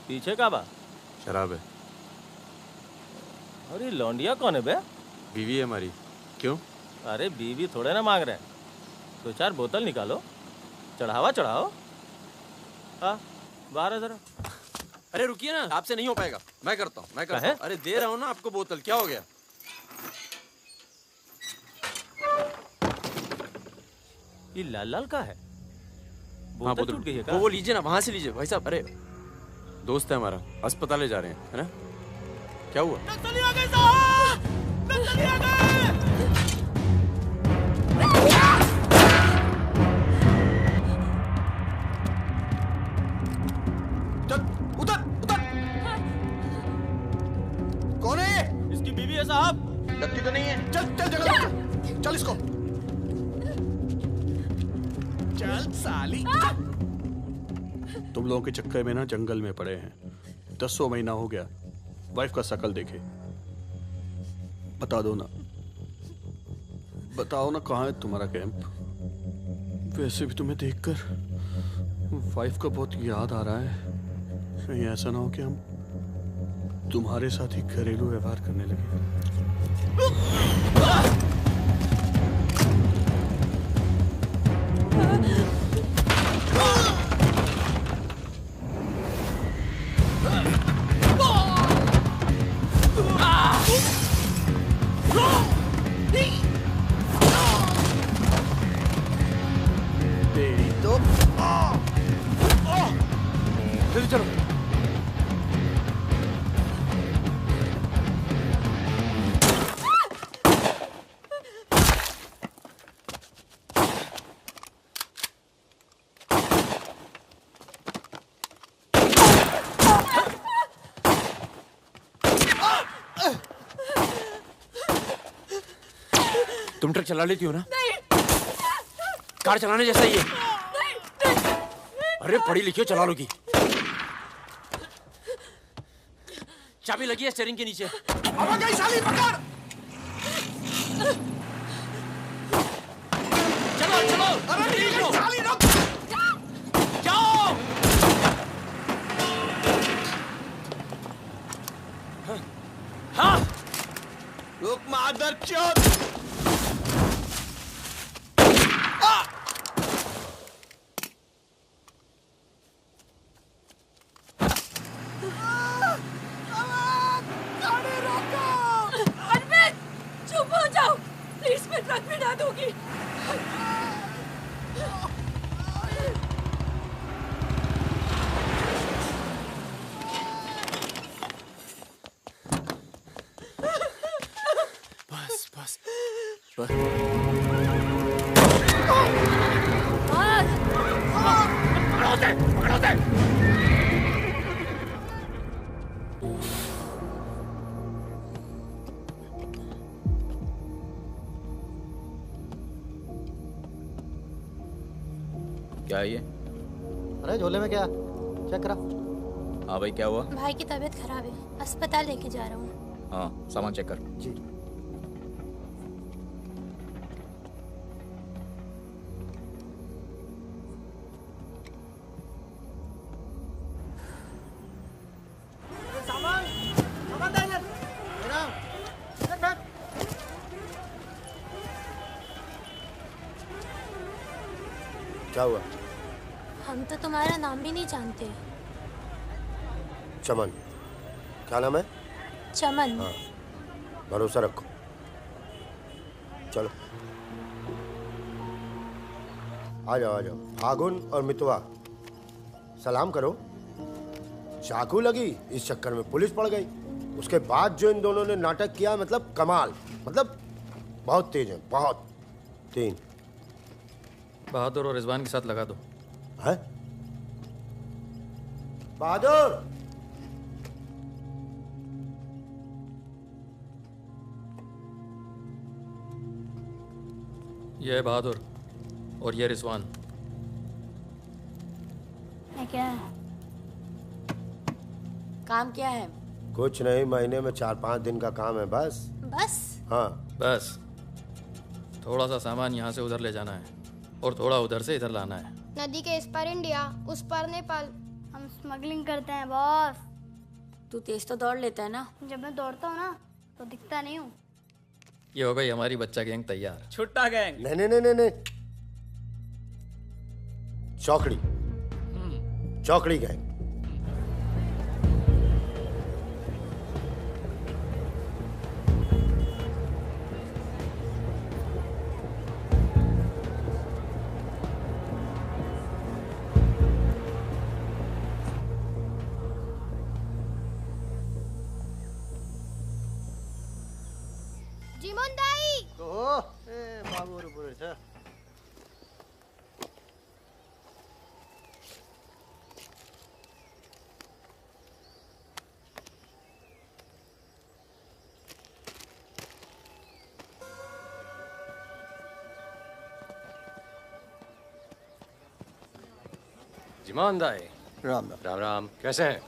पीछे का बा? शराब है। अरे लौंडिया कौन है बे? बीवी है हमारी। क्यों? अरे बीवी थोड़े ना मांग रहे हैं, 2-4 बोतल निकालो, चढ़ावा चढ़ाओ। हाँ बाहर है जरा। अरे रुकिए ना, आपसे नहीं हो पाएगा। मैं करता हूँ। अरे दे रहा हूँ ना आपको बोतल, क्या हो गया? ये लाल लाल का है? बोतल टूट गई है क्या? वो लीजिए ना, वहां से लीजिए भाई साहब। अरे दोस्त है हमारा, अस्पताल ले जा रहे हैं, है ना? क्या हुआ? नक्सली आ गए साहब! नक्सली आ गए! कौन है? इसकी बीवी है साहब। लगती तो नहीं है। चल जगह चल इसको। चल साली। तुम लोगों के चक्कर में ना जंगल में पड़े हैं। 10 महीना हो गया। वाइफ का शकल देखे। बता दो ना, बताओ ना कहाँ है तुम्हारा कैंप? वैसे भी तुम्हें देखकर वाइफ का बहुत याद आ रहा है। कहीं ऐसा ना हो कि हम तुम्हारे साथ ही घरेलू व्यवहार करने लगे। तेरी तो जल्दी चलो। तुम ट्रक चला लेती हो ना? नहीं। कार चलाने जैसा ही है। नहीं। अरे पढ़ी लिखी हो, चला लोगी। चाबी लगी है स्टीयरिंग के नीचे। अब गई साली, पकड़। चलो चलो। अरे ठीक हो। साली रुक। जाओ। हाँ। रुक मादर चोद। ट्रक में डाल दूंगी। बस बस पकड़ो दे। क्या है ये? अरे झोले में क्या? चेक करा। हाँ भाई, क्या हुआ? भाई की तबीयत खराब है, अस्पताल लेके जा रहा हूँ। हाँ, सामान चेक कर। जी। क्या हुआ? हम तो तुम्हारा नाम भी नहीं जानते। चमन। क्या नाम है? चमन। हाँ, भरोसा रखो। चलो आ जाओ आ जाओ। फागुन और मितवा, सलाम करो। चाकू लगी, इस चक्कर में पुलिस पड़ गई। उसके बाद जो इन दोनों ने नाटक किया, मतलब कमाल, मतलब बहुत तेज है, बहुत। 3 बहादुर और रिजवान के साथ लगा दो। है? बहादुर, ये है बहादुर और ये रिजवान। क्या है? काम क्या है? कुछ नहीं, महीने में 4-5 दिन का काम है बस। बस? हाँ बस थोड़ा सा सामान यहाँ से उधर ले जाना है और थोड़ा उधर से इधर लाना है। नदी के इस पार इंडिया, उस पार नेपाल। हम स्मगलिंग करते हैं बॉस। तू तेज तो दौड़ लेता है ना। जब मैं दौड़ता हूँ ना तो दिखता नहीं हूँ। ये हो गई हमारी बच्चा गैंग तैयार। छुट्टा गैंग। नहीं नहीं नहीं नहीं नहीं, चौकड़ी चौकड़ी गैंग। जीमन दाई बाबू पुरे छ जिमान दाई, राम राम। राम राम, कैसे हैं?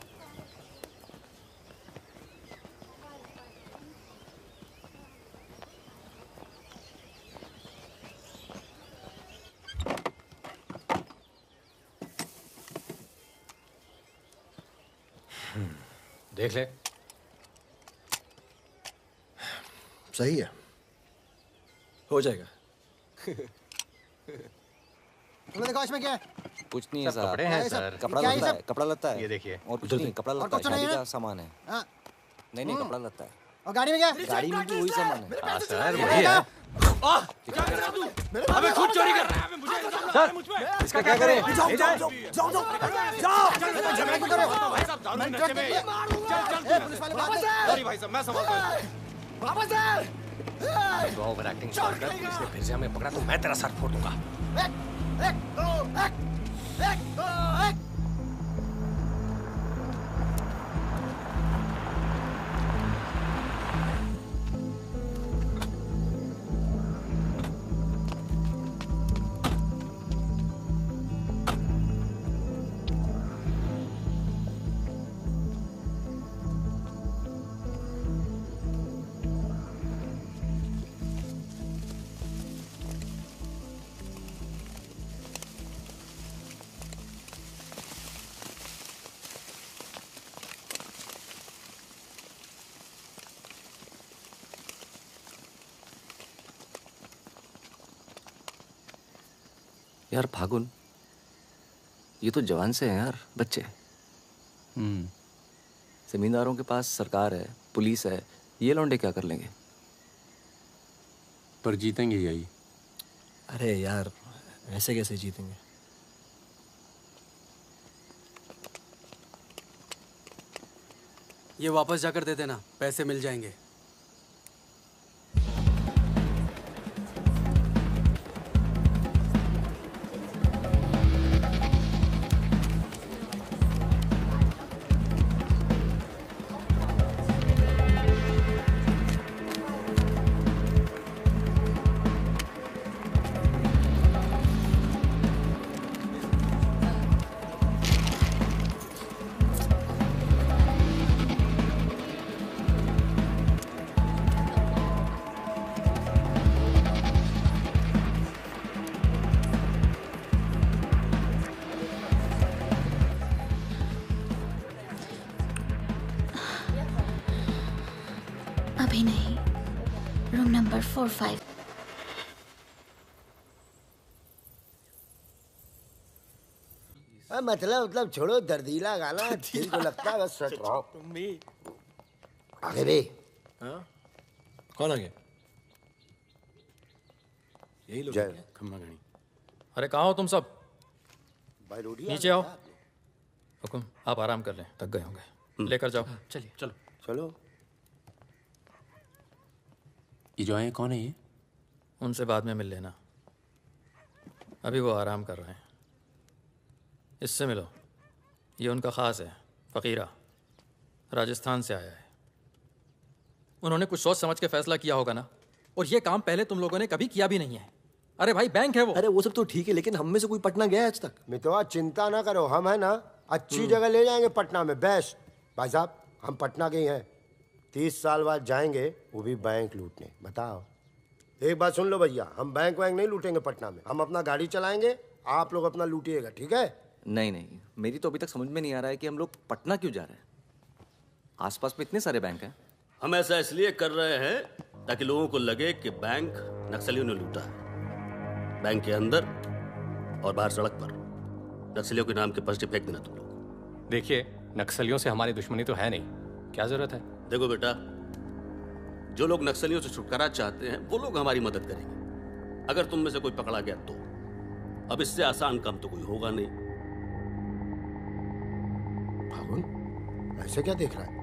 देख ले। सही है, हो जाएगा। तुम्हें देखो इसमें क्या है? कुछ नहीं है सब सर। कपड़े हैं सर। कपड़ा क्या है लगता सब? है, कपड़ा लगता है। ये देखिए। और कुछ नहीं, कपड़ा और लगता कुछ है, नहीं गाड़ी है? का सामान है। हाँ। नहीं कपड़ा लगता है। और गाड़ी में क्या? गाड़ी में भी वही सामान है। हाँ सर, वही है। अबे खुद चोरी कर रहा है। सर, इसका क्या करें? जाओ जाओ जाओ जाओ जाओ झगड़ा क्यों कर रहे हो? मैं ट्रक के लिए पुलिस वाले भाग गए। सॉरी भाई साहब, मैं संभालता हूँ। बाबा सर तो ओवर एक्टिंग छोड़ कर पुलिस ने फिर से हमें पकड़ा तो मैं तेरा सर फोड़ दूंगा। एक दो एक यार फागुन, ये तो जवान से हैं यार, बच्चे। जमींदारों के पास सरकार है, पुलिस है, ये लौंडे क्या कर लेंगे? पर जीतेंगे यही। अरे यार ऐसे कैसे जीतेंगे? ये वापस जाकर दे देना, पैसे मिल जाएंगे। अभी नहीं, रूम नंबर 45। मतलब छोड़ो दर्दीला गाना, दिल को लगता है बस सट रहो। आगे भी कौन आ गया? यही लोग जय खम्मा गणी। अरे कहाँ हो तुम सब? भाई रोटी नीचे आओ। हुकुम, आप आराम कर लें, थक गए होंगे। लेकर जाओ। चलिए चलो। चलो। ये जो आए कौन है ये? उनसे बाद में मिल लेना, अभी वो आराम कर रहे हैं। इससे मिलो, ये उनका ख़ास है, फ़कीरा, राजस्थान से आया है। उन्होंने कुछ सोच समझ के फैसला किया होगा ना, और ये काम पहले तुम लोगों ने कभी किया भी नहीं है। अरे भाई बैंक है वो। अरे वो सब तो ठीक है, लेकिन हम में से कोई पटना गया है आज तक? मितवा चिंता ना करो, हम है ना अच्छी जगह ले जाएंगे पटना में, बेस्ट। भाई साहब हम पटना के ही हैं, 30 साल बाद जाएंगे, वो भी बैंक लूटने। बताओ, एक बात सुन लो भैया, हम बैंक वैंक नहीं लूटेंगे पटना में। हम अपना गाड़ी चलाएंगे, आप लोग अपना लूटिएगा, ठीक है? नहीं नहीं, मेरी तो अभी तक समझ में नहीं आ रहा है कि हम लोग पटना क्यों जा रहे हैं। आसपास में इतने सारे बैंक हैं। हम ऐसा इसलिए कर रहे हैं ताकि लोगों को लगे कि बैंक नक्सलियों ने लूटा है। बैंक के अंदर और बाहर सड़क पर नक्सलियों के नाम के पर्चे फेंक देना तुम लोग। देखिए, नक्सलियों से हमारी दुश्मनी तो है नहीं, क्या जरूरत है? देखो बेटा, जो लोग नक्सलियों से छुटकारा चाहते हैं वो लोग हमारी मदद करेंगे। अगर तुम में से कोई पकड़ा गया तो अब इससे आसान काम तो कोई होगा नहीं। फागुन, ऐसे क्या देख रहा है?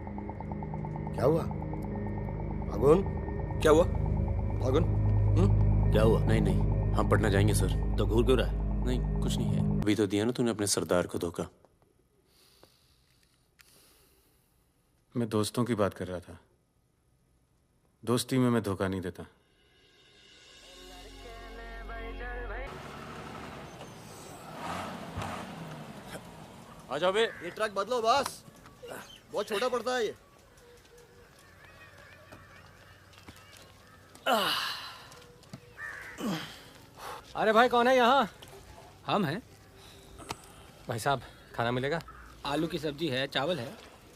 क्या हुआ फागुन? क्या हुआ फागुन? क्या हुआ? नहीं नहीं, हम पटना जाएंगे सर। तो घूर क्यों रहा है? नहीं, कुछ नहीं है। अभी तो दिया ना तूने अपने सरदार को धोखा। मैं दोस्तों की बात कर रहा था। दोस्ती में मैं धोखा नहीं देता। आ जाओ बे। ये ट्रक बदलो बस, बहुत छोटा पड़ता है ये। अरे भाई, कौन है यहाँ? हम हैं। भाई साहब, खाना मिलेगा? आलू की सब्जी है, चावल है,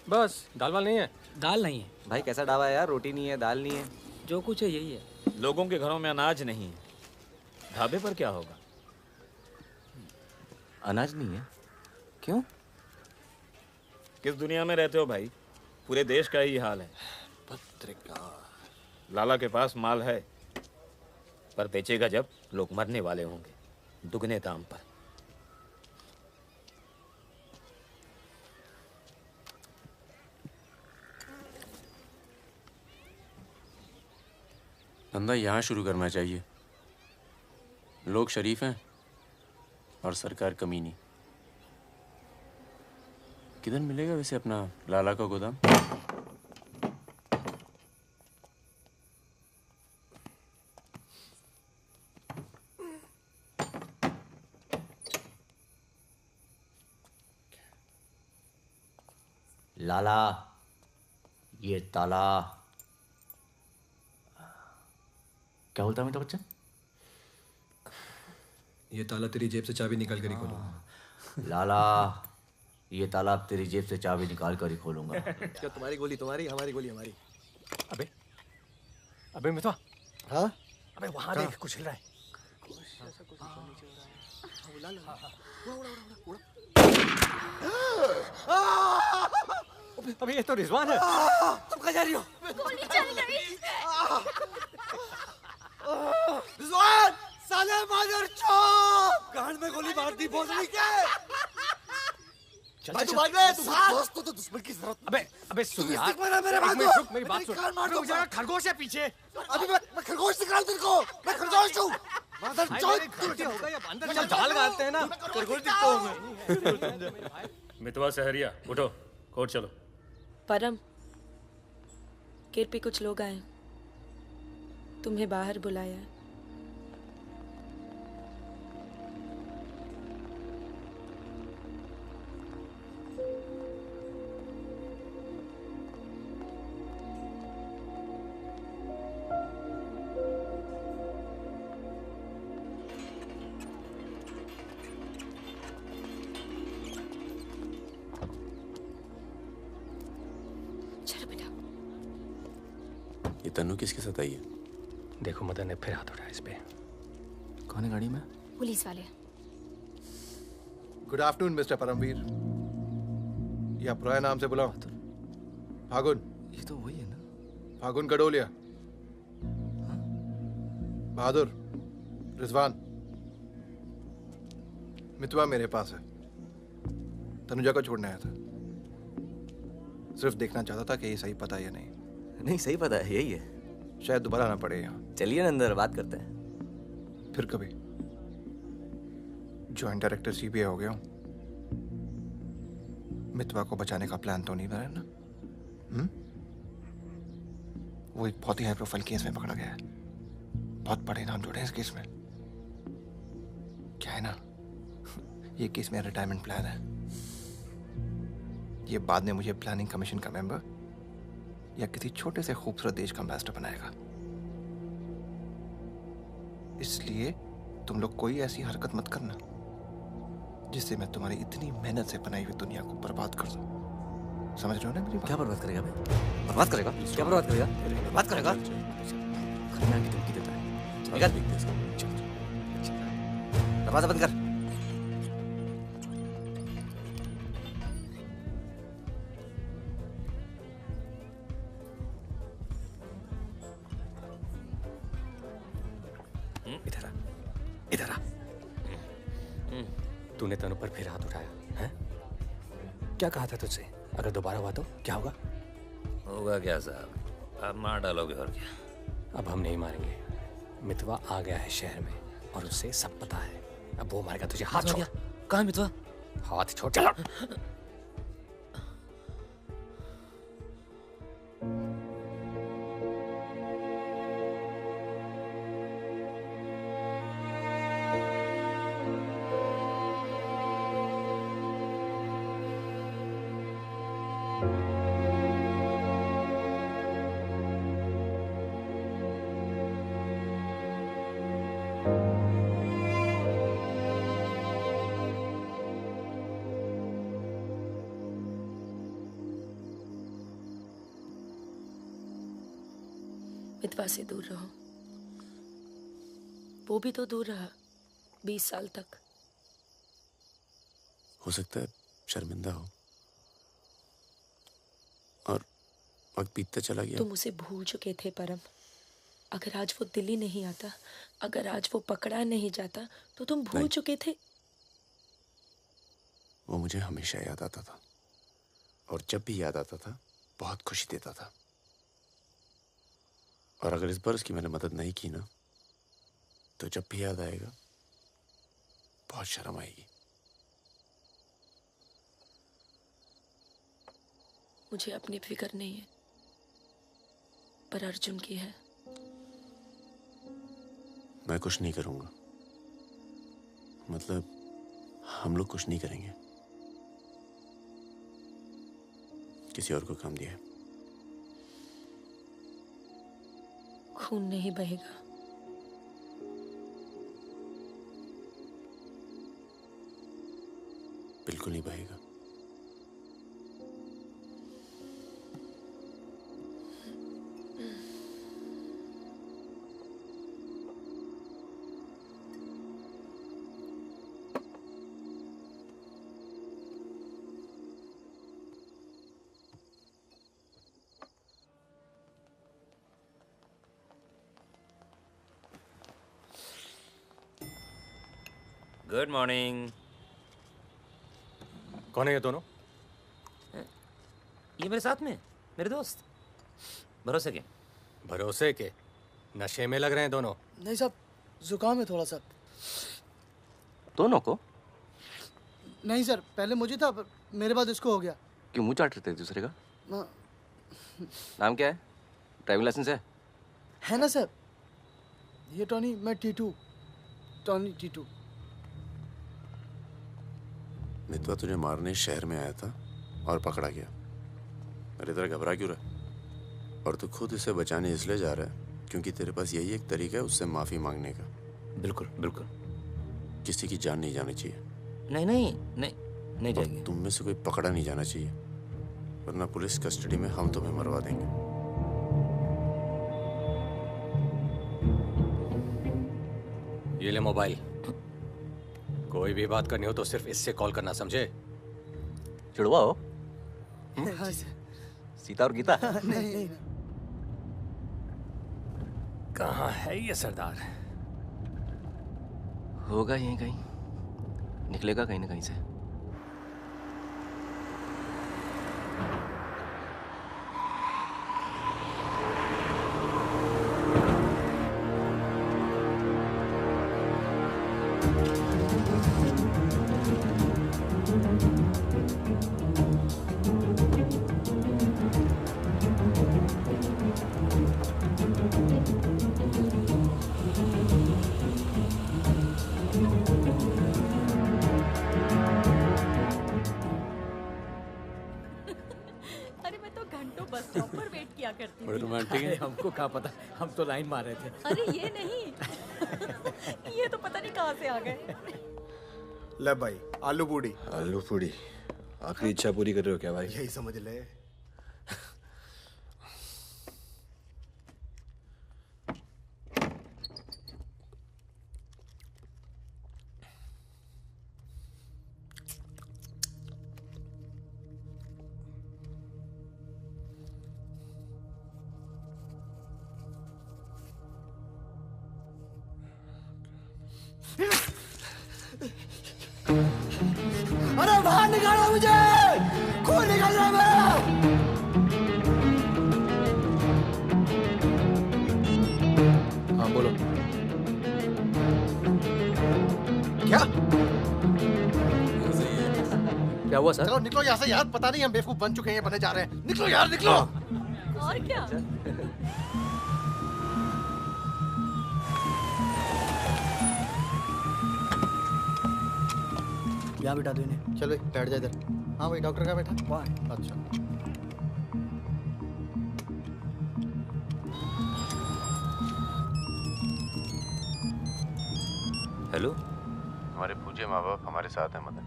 बस। दाल वाल नहीं है? दाल नहीं है। भाई कैसा ढाबा है यार, रोटी नहीं है, दाल नहीं है। जो कुछ है यही है। लोगों के घरों में अनाज नहीं है, ढाबे पर क्या होगा? अनाज नहीं है? क्यों? किस दुनिया में रहते हो भाई? पूरे देश का ही हाल है। पत्रकार लाला के पास माल है, पर बेचेगा जब लोग मरने वाले होंगे, दुगने दाम पर। धंधा यहाँ शुरू करना चाहिए। लोग शरीफ हैं और सरकार कमीनी। किधर मिलेगा वैसे अपना लाला का गोदाम? लाला, ये ताला। क्या बोलता है अमिताभ बच्चन? ये ताला तेरी जेब से चाबी निकाल कर ही खोलूंगा। लाला, ये ताला अब तेरी जेब से चाबी निकाल कर ही खोलूंगा। क्या तुम्हारी गोली तुम्हारी, हमारी गोली हमारी। अबे अबे मितवा। हाँ? अबे वहां देख, कुछ हिल रहा है। अबे ये तो रिजवान है। तुम कहाँ जा रही हो? गोली चल गई। रिजवान, साले मादर चौक, गांड में गोली मार दी, बोल रही क्या? भाई तू भाग रहा है, तू दोस्त तो दुश्मन की जरूरत। अबे सुन यार, मेरे बात रुक, मेरी बात सुन। रुक जा, खरगोश है पीछे। अभी मैं खरगोश निकाल तेरे को, मैं खरगोश हूँ। मादर चौक, अंदर चल, जाल गालते हैं ना। खरगोश दिखता हूँ मैं। मितवा सहरिया, उठो, कोर्ट चलो। परम, गेट पे कुछ लोग आए, तुम्हें बाहर बुलाया है। ये तन्नू किसके साथ आई है? देखो, मदन ने फिर हाथ उठाया इस पे। कौन है गाड़ी में? पुलिस वाले। Good afternoon mister Paramvir. या पुराने नाम से बुलाओ। फागुन। ये तो वही है ना? फागुन गडोलिया। बहादुर, रिजवान। मितवा मेरे पास है। तनुजा को छोड़ने आया था। सिर्फ देखना चाहता था कि ये सही पता है या नहीं। नहीं, सही पता है, यही है। शायद दोबारा आना पड़े यहाँ। चलिए ना अंदर, बात करते हैं। फिर कभी। जॉइंट डायरेक्टर सीबीआई हो गया हूँ। मितवा को बचाने का प्लान तो नहीं बना ना? वो एक बहुत ही हाई प्रोफाइल केस में पकड़ा गया है। बहुत बड़े नाम जुड़े हैं इस केस में। क्या है ना, ये केस मेरा रिटायरमेंट प्लान है। ये बाद में मुझे प्लानिंग कमीशन का मेंबर या किसी छोटे से खूबसूरत देश का एम्बेसडर बनाएगा। इसलिए तुम लोग कोई ऐसी हरकत मत करना जिससे मैं तुम्हारी इतनी मेहनत से बनाई हुई दुनिया को बर्बाद कर दूं। समझ रहे हो ना मेरी बात? क्या बर्बाद करेगा भाई? बर्बाद करेगा? क्या बर्बाद करेगा? बर्बाद करेगा? खन्ना की धमकी देता है। निकल। दरवाजा बंद कर। इधर आ, इधर आ। तूने तनु पर फिर हाथ उठाया है? क्या कहा था तुझसे? अगर दोबारा हुआ तो क्या होगा? होगा क्या साहब, आप मार डालोगे और क्या? अब हम नहीं मारेंगे। मितवा आ गया है शहर में और उसे सब पता है। अब वो मारेगा तुझे। हाथ छोड़। कहाँ मितवा? हाथ छोड़। चलो। मितवा से दूर रहो। वो भी तो दूर रहा 20 साल तक। हो सकता है शर्मिंदा हो और वक्त बीतता चला गया। तुम उसे भूल चुके थे परम। अगर आज वो दिल्ली नहीं आता, अगर आज वो पकड़ा नहीं जाता तो तुम भूल चुके थे। वो मुझे हमेशा याद आता था और जब भी याद आता था बहुत खुशी देता था। और अगर इस बार उसकी मैंने मदद नहीं की ना तो जब भी याद आएगा बहुत शर्म आएगी। मुझे अपनी फिक्र नहीं है, पर अर्जुन की है। मैं कुछ नहीं करूंगा, मतलब हम लोग कुछ नहीं करेंगे। किसी और को काम दिया है। खून नहीं बहेगा। बिल्कुल नहीं बहेगा। Good morning. कौन है ये दोनों? ये मेरे साथ में मेरे दोस्त। भरोसे के? भरोसे के? नशे में लग रहे हैं दोनों। नहीं साहब, जुकाम है थोड़ा सा। दोनों को? नहीं सर, पहले मुझे था पर मेरे बाद इसको हो गया। क्यों मुंह चाट रहे थे एक दूसरे का? नाम क्या है? ड्राइविंग लाइसेंस है ना सर? ये टॉनी, मैं टीटू। टॉनी टीटू। मितवा तुझे मारने शहर में आया था और पकड़ा गया। अरे तेरा घबरा क्यों रहा? और तू खुद इसे बचाने इसलिए जा रहा है क्योंकि तेरे पास यही एक तरीका है उससे माफी मांगने का। बिल्कुल बिल्कुल। किसी की जान नहीं जानी चाहिए। नहीं नहीं नहीं नहीं जाएगी। तुम में से कोई पकड़ा नहीं जाना चाहिए, वरना पुलिस कस्टडी में हम तुम्हें मरवा देंगे। ये ले मोबाइल। कोई भी बात करनी हो तो सिर्फ इससे कॉल करना, समझे? जुड़वा हो? हाँ सर। सीता और गीता? नहीं। कहाँ है ये सरदार? होगा यहीं कहीं, निकलेगा कहीं ना कहीं से। बड़े रोमांटिक है। हमको क्या पता, हम तो लाइन मार रहे थे। अरे ये नहीं ये तो पता नहीं कहाँ से आ गए। ले भाई, आलू पूड़ी। आलू पूड़ी, आखिरी इच्छा पूरी कर रहे हो क्या भाई? यही समझ ले। अरे बाहर निकालो मुझे, खून निकल रहा है मेरा। हाँ बोलो। क्या? क्या हुआ सर? चलो निकलो यहाँ से यार, पता नहीं हम बेवकूफ बन चुके हैं, बने जा रहे हैं। निकलो यार, निकलो। और क्या? यहाँ बिठा दो इन्हें। चलो बैठ जा इधर। हाँ भाई, डॉक्टर का बैठा? वहाँ। अच्छा। हेलो। हमारे पूज्य माँ बाप हमारे साथ हैं मदन।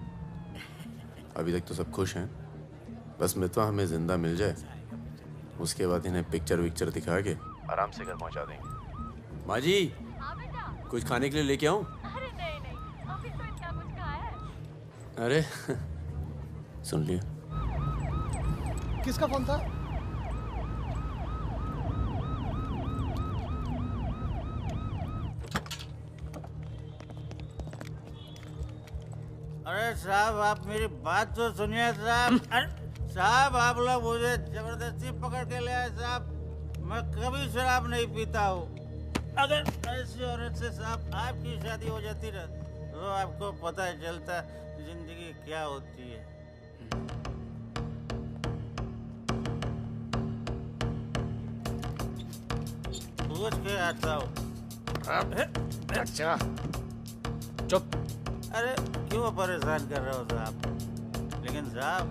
अभी तक तो सब खुश हैं, बस मितवा हमें जिंदा मिल जाए, उसके बाद इन्हें पिक्चर विक्चर दिखा के आराम से घर पहुंचा देंगे। माँ जी, कुछ खाने के लिए लेके आऊं? अरे सुन लिया। किसका फोन था? अरे साहब, आप मेरी बात तो सुनिए साहब। अरे साहब, आप लोग मुझे जबरदस्ती पकड़ के ले आए साहब। मैं कभी शराब नहीं पीता हूँ। अगर ऐसी औरत से साहब आपकी शादी हो जाती ना, तो आपको पता चलता जिंदगी क्या होती है। पूछ के आता हूँ। अच्छा चुप। अरे क्यों परेशान कर रहे हो साहब? लेकिन साहब,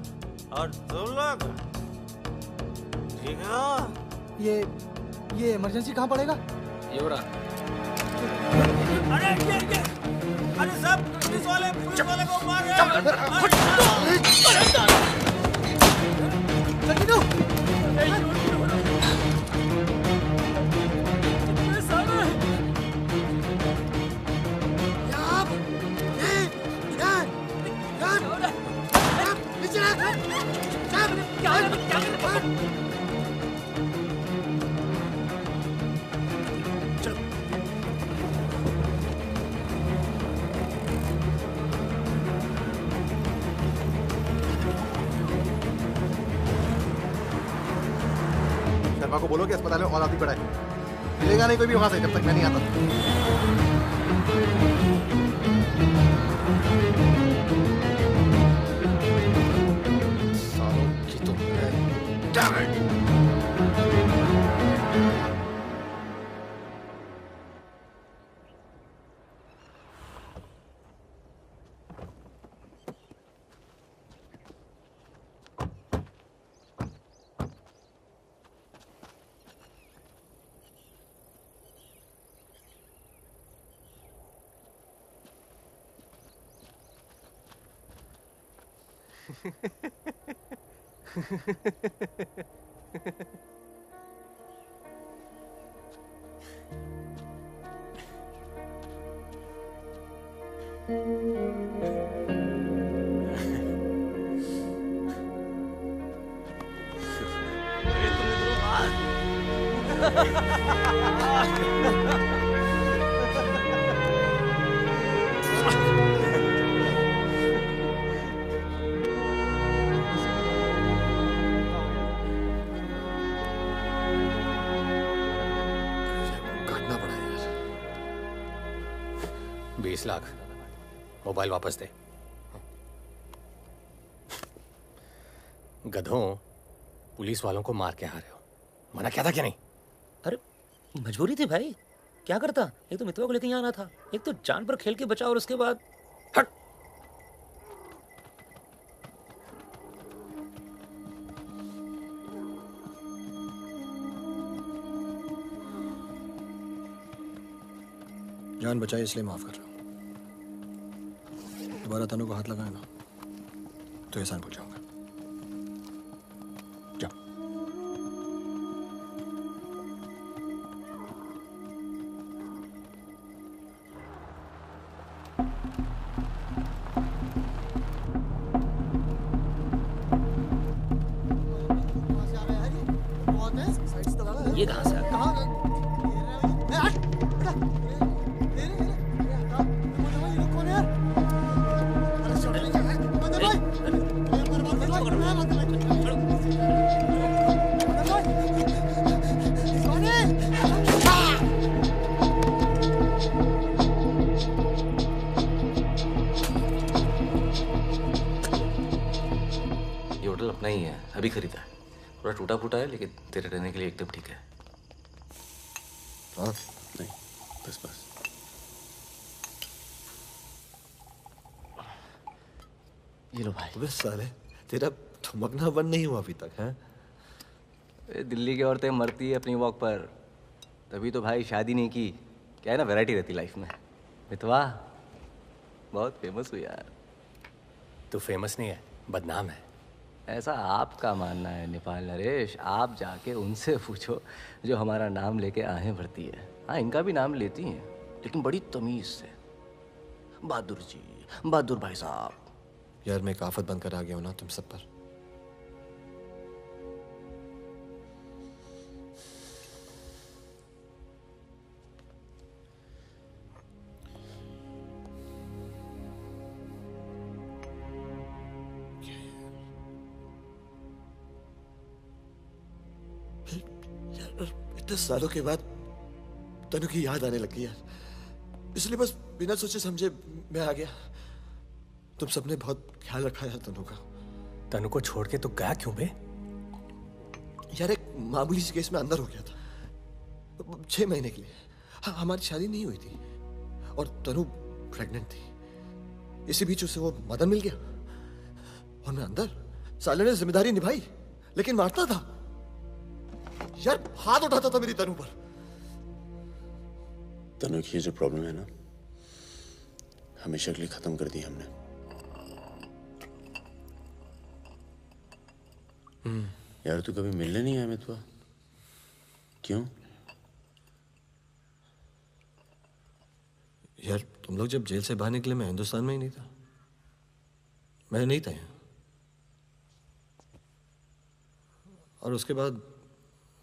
और तुम लोग ठीक हो? ये इमरजेंसी कहाँ पड़ेगा? ये हो रहा। अरे साहब, पुलिस वाले को मार रहे शर्मा को बोलो कि अस्पताल में और आदमी पड़ा है। मिलेगा नहीं कोई भी वहां से जब तक मैं नहीं आता। सालों की तो Damn it! काटना पड़ा यार। 20 लाख मोबाइल वापस दे। गधों, पुलिस वालों को मार के आ रहे हो, मना क्या था क्या नहीं? अरे मजबूरी थी भाई, क्या करता। एक तो मितवा को लेके यहाँ आना था, एक तो जान पर खेल के बचा, और उसके बाद हट। जान बचाई इसलिए माफ कर रहा हूं। दोबारा तनु को हाथ लगाए ना तो एहसान भूल जाऊंगा। जाओ। ये कहाँ से आ गया? ये होटल अपना ही है, अभी खरीदा है। थोड़ा टूटा फूटा है लेकिन तेरे रहने के लिए एकदम ठीक है। हाँ नहीं, बस बस। ये लो भाई। अबे साले, तेरा थमकना बंद नहीं हुआ अभी तक है? दिल्ली की औरतें मरती है अपनी वॉक पर, तभी तो भाई शादी नहीं की। क्या है ना, वैरायटी रहती लाइफ में। मितवा बहुत फेमस हुई यार। तू फेमस नहीं है, बदनाम है। ऐसा आपका मानना है नेपाल नरेश। आप जाके उनसे पूछो जो हमारा नाम लेके आहें भरती है। हाँ, इनका भी नाम लेती हैं लेकिन बड़ी तमीज से। बहादुर जी, बहादुर भाई साहब। यार मैं एक आफत बनकर आ गया हूं ना तुम सब पर। इतने सालों के बाद तनु की याद आने लगी यार, इसलिए बस बिना सोचे समझे मैं आ गया। तुम सबने बहुत ख्याल रखा यार तनु का। तनु को छोड़ के तो गया क्यों बे? यार एक मामूली सी केस में अंदर हो गया था 6 महीने के लिए। हाँ, हमारी शादी नहीं हुई थी और तनु प्रेग्नेंट थी। इसी बीच उसे वो मदन मिल गया और मैं अंदर। साले ने जिम्मेदारी निभाई लेकिन मारता था यार, हाथ उठाता था मेरी तनु पर। तनु की जो प्रॉब्लम है ना, हमेशा के लिए खत्म कर दी हमने। यार तू कभी मिलने नहीं आया मितवा? क्यों? यार तुम लोग जब जेल से बाहर निकले मैं हिंदुस्तान में ही नहीं था। मैं नहीं था यहाँ। और उसके बाद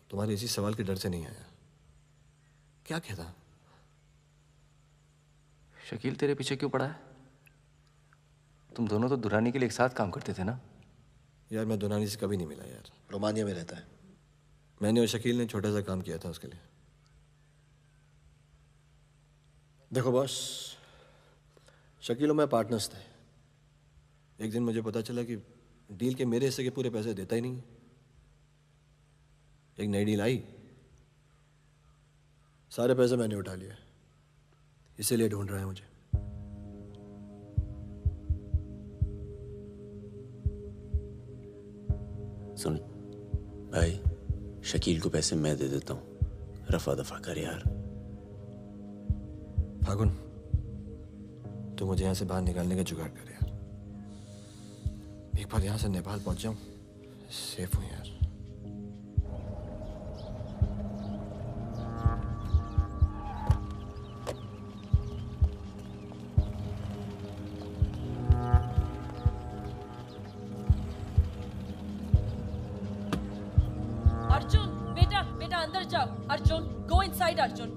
तुम्हारे इसी सवाल के डर से नहीं आया। क्या कहता? शकील तेरे पीछे क्यों पड़ा है? तुम दोनों तो दुरानी के लिए एक साथ काम करते थे ना? यार मैं दुरानी से कभी नहीं मिला यार, रोमानिया में रहता है। मैंने और शकील ने छोटा सा काम किया था उसके लिए। देखो बॉस, शकील और मैं पार्टनर्स थे। एक दिन मुझे पता चला कि डील के मेरे हिस्से के पूरे पैसे देता ही नहीं। एक नई डील आई, सारे पैसे मैंने उठा लिए, इसीलिए ढूंढ रहा है मुझे। सुन भाई, शकील को पैसे मैं दे देता हूँ, रफा दफा कर यार। फागुन, तू मुझे यहाँ से बाहर निकालने का जुगाड़ कर यार। एक बार यहाँ से नेपाल पहुंच जाऊं, सेफ हूँ यार। अर्जुन, बेटा बेटा अंदर जाओ। Arjun, go inside Arjun.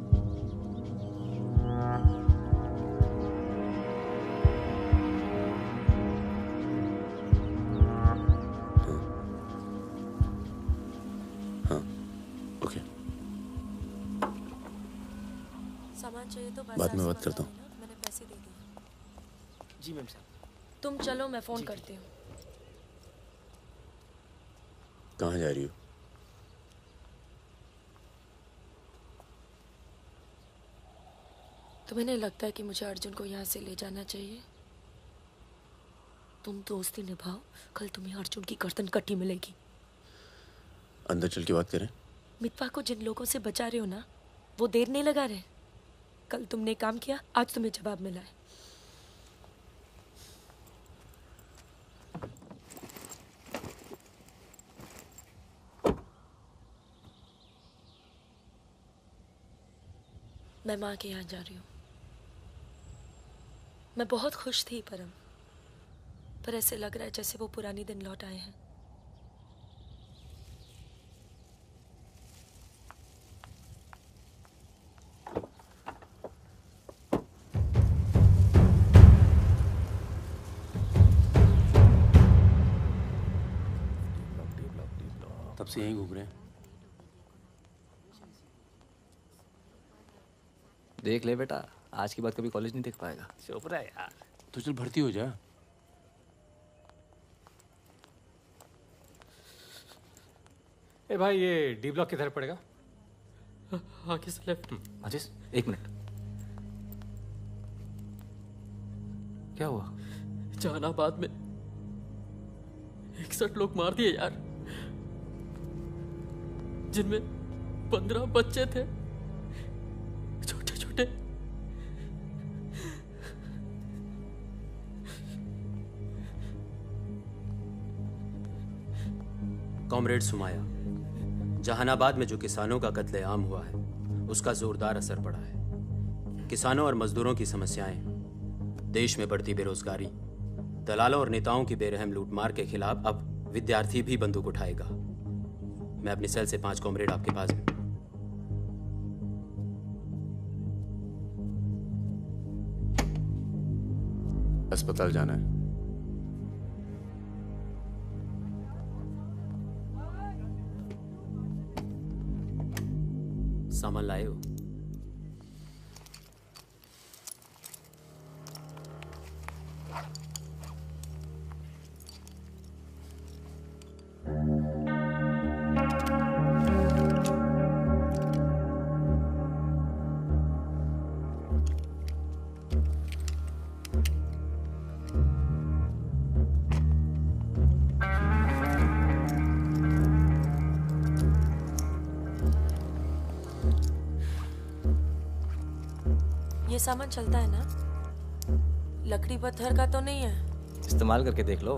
सामान चाहिए तो बाद में बात करता हूँ। मैंने पैसे दे दिए। जी मैम साहब। तुम चलो, मैं फोन करती हूँ। कहाँ जा रही हो? तुम्हें नहीं लगता है कि मुझे अर्जुन को यहाँ से ले जाना चाहिए? तुम दोस्ती निभाओ, कल तुम्हें अर्जुन की गर्दन कटी मिलेगी। अंदर चल के बात करें। मितवा को जिन लोगों से बचा रहे हो ना, वो देर नहीं लगा रहे। कल तुमने काम किया, आज तुम्हें जवाब मिला है। मैं माँ के यहाँ जा रही हूँ। मैं बहुत खुश थी परम, पर ऐसे लग रहा है जैसे वो पुरानी दिन लौट आए हैं। तब से यहीं घूम रहे हैं। देख ले बेटा, आज के बाद कभी कॉलेज नहीं देख पाएगा। चुप रहा यार। तो चल भर्ती हो जा। ए भाई, ये डी ब्लॉक किधर पड़ेगा? आगे से लेफ्ट। अजीज, 1 मिनट। क्या हुआ? जहानाबाद में 61 लोग मार दिए यार, जिनमें 15 बच्चे थे, छोटे छोटे। कॉमरेड सुमाया, जहानाबाद में जो किसानों का कत्लेआम हुआ है उसका जोरदार असर पड़ा है। किसानों और मजदूरों की समस्याएं, देश में बढ़ती बेरोजगारी, दलालों और नेताओं की बेरहम लूटमार के खिलाफ अब विद्यार्थी भी बंदूक उठाएगा। मैं अपनी सेल से 5 कॉमरेड आपके पास हूं। अस्पताल जाना है। सामान लाए हो? ये सामान चलता है ना? लकड़ी पत्थर का तो नहीं है? इस्तेमाल करके देख लो।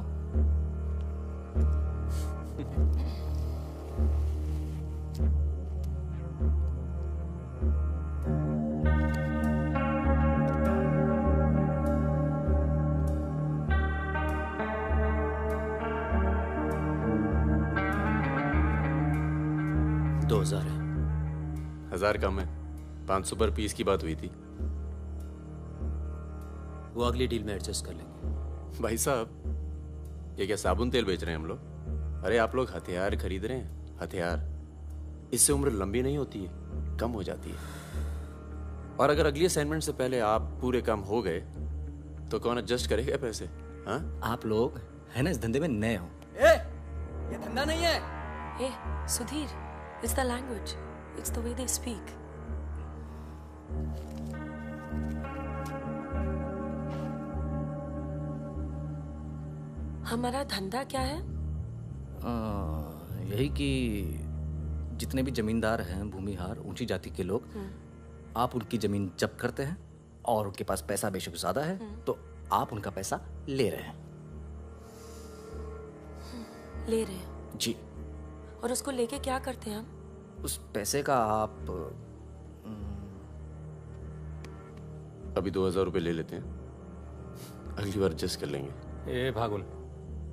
$2000 है। 1000 कम है। 500 पर पीस की बात हुई थी। वो अगली डील में एडजस्ट कर लेंगे। भाई साहब, ये क्या साबुन तेल बेच रहे हैं हम लोग? अरे आप लोग हथियार खरीद रहे हैं। हथियार, इससे उम्र लंबी नहीं होती है, कम हो जाती है। और अगर अगली असाइनमेंट से पहले आप पूरे काम हो गए तो कौन एडजस्ट करेगा पैसे? हाँ, आप लोग है ना इस धंधे में नए हो। ये धंधा नहीं है। ए Sudhir, it's the language, it's the way they speak. हमारा धंधा क्या है? यही कि जितने भी जमींदार हैं, भूमिहार, ऊंची जाति के लोग, आप उनकी जमीन जब्त करते हैं और उनके पास पैसा बेशक ज्यादा है तो आप उनका पैसा ले रहे हैं। ले रहे हैं जी। और उसको लेके क्या करते हैं हम? उस पैसे का आप अभी 2000 रुपये ले लेते हैं, अगली बार एडजस्ट कर लेंगे। ए भागुन,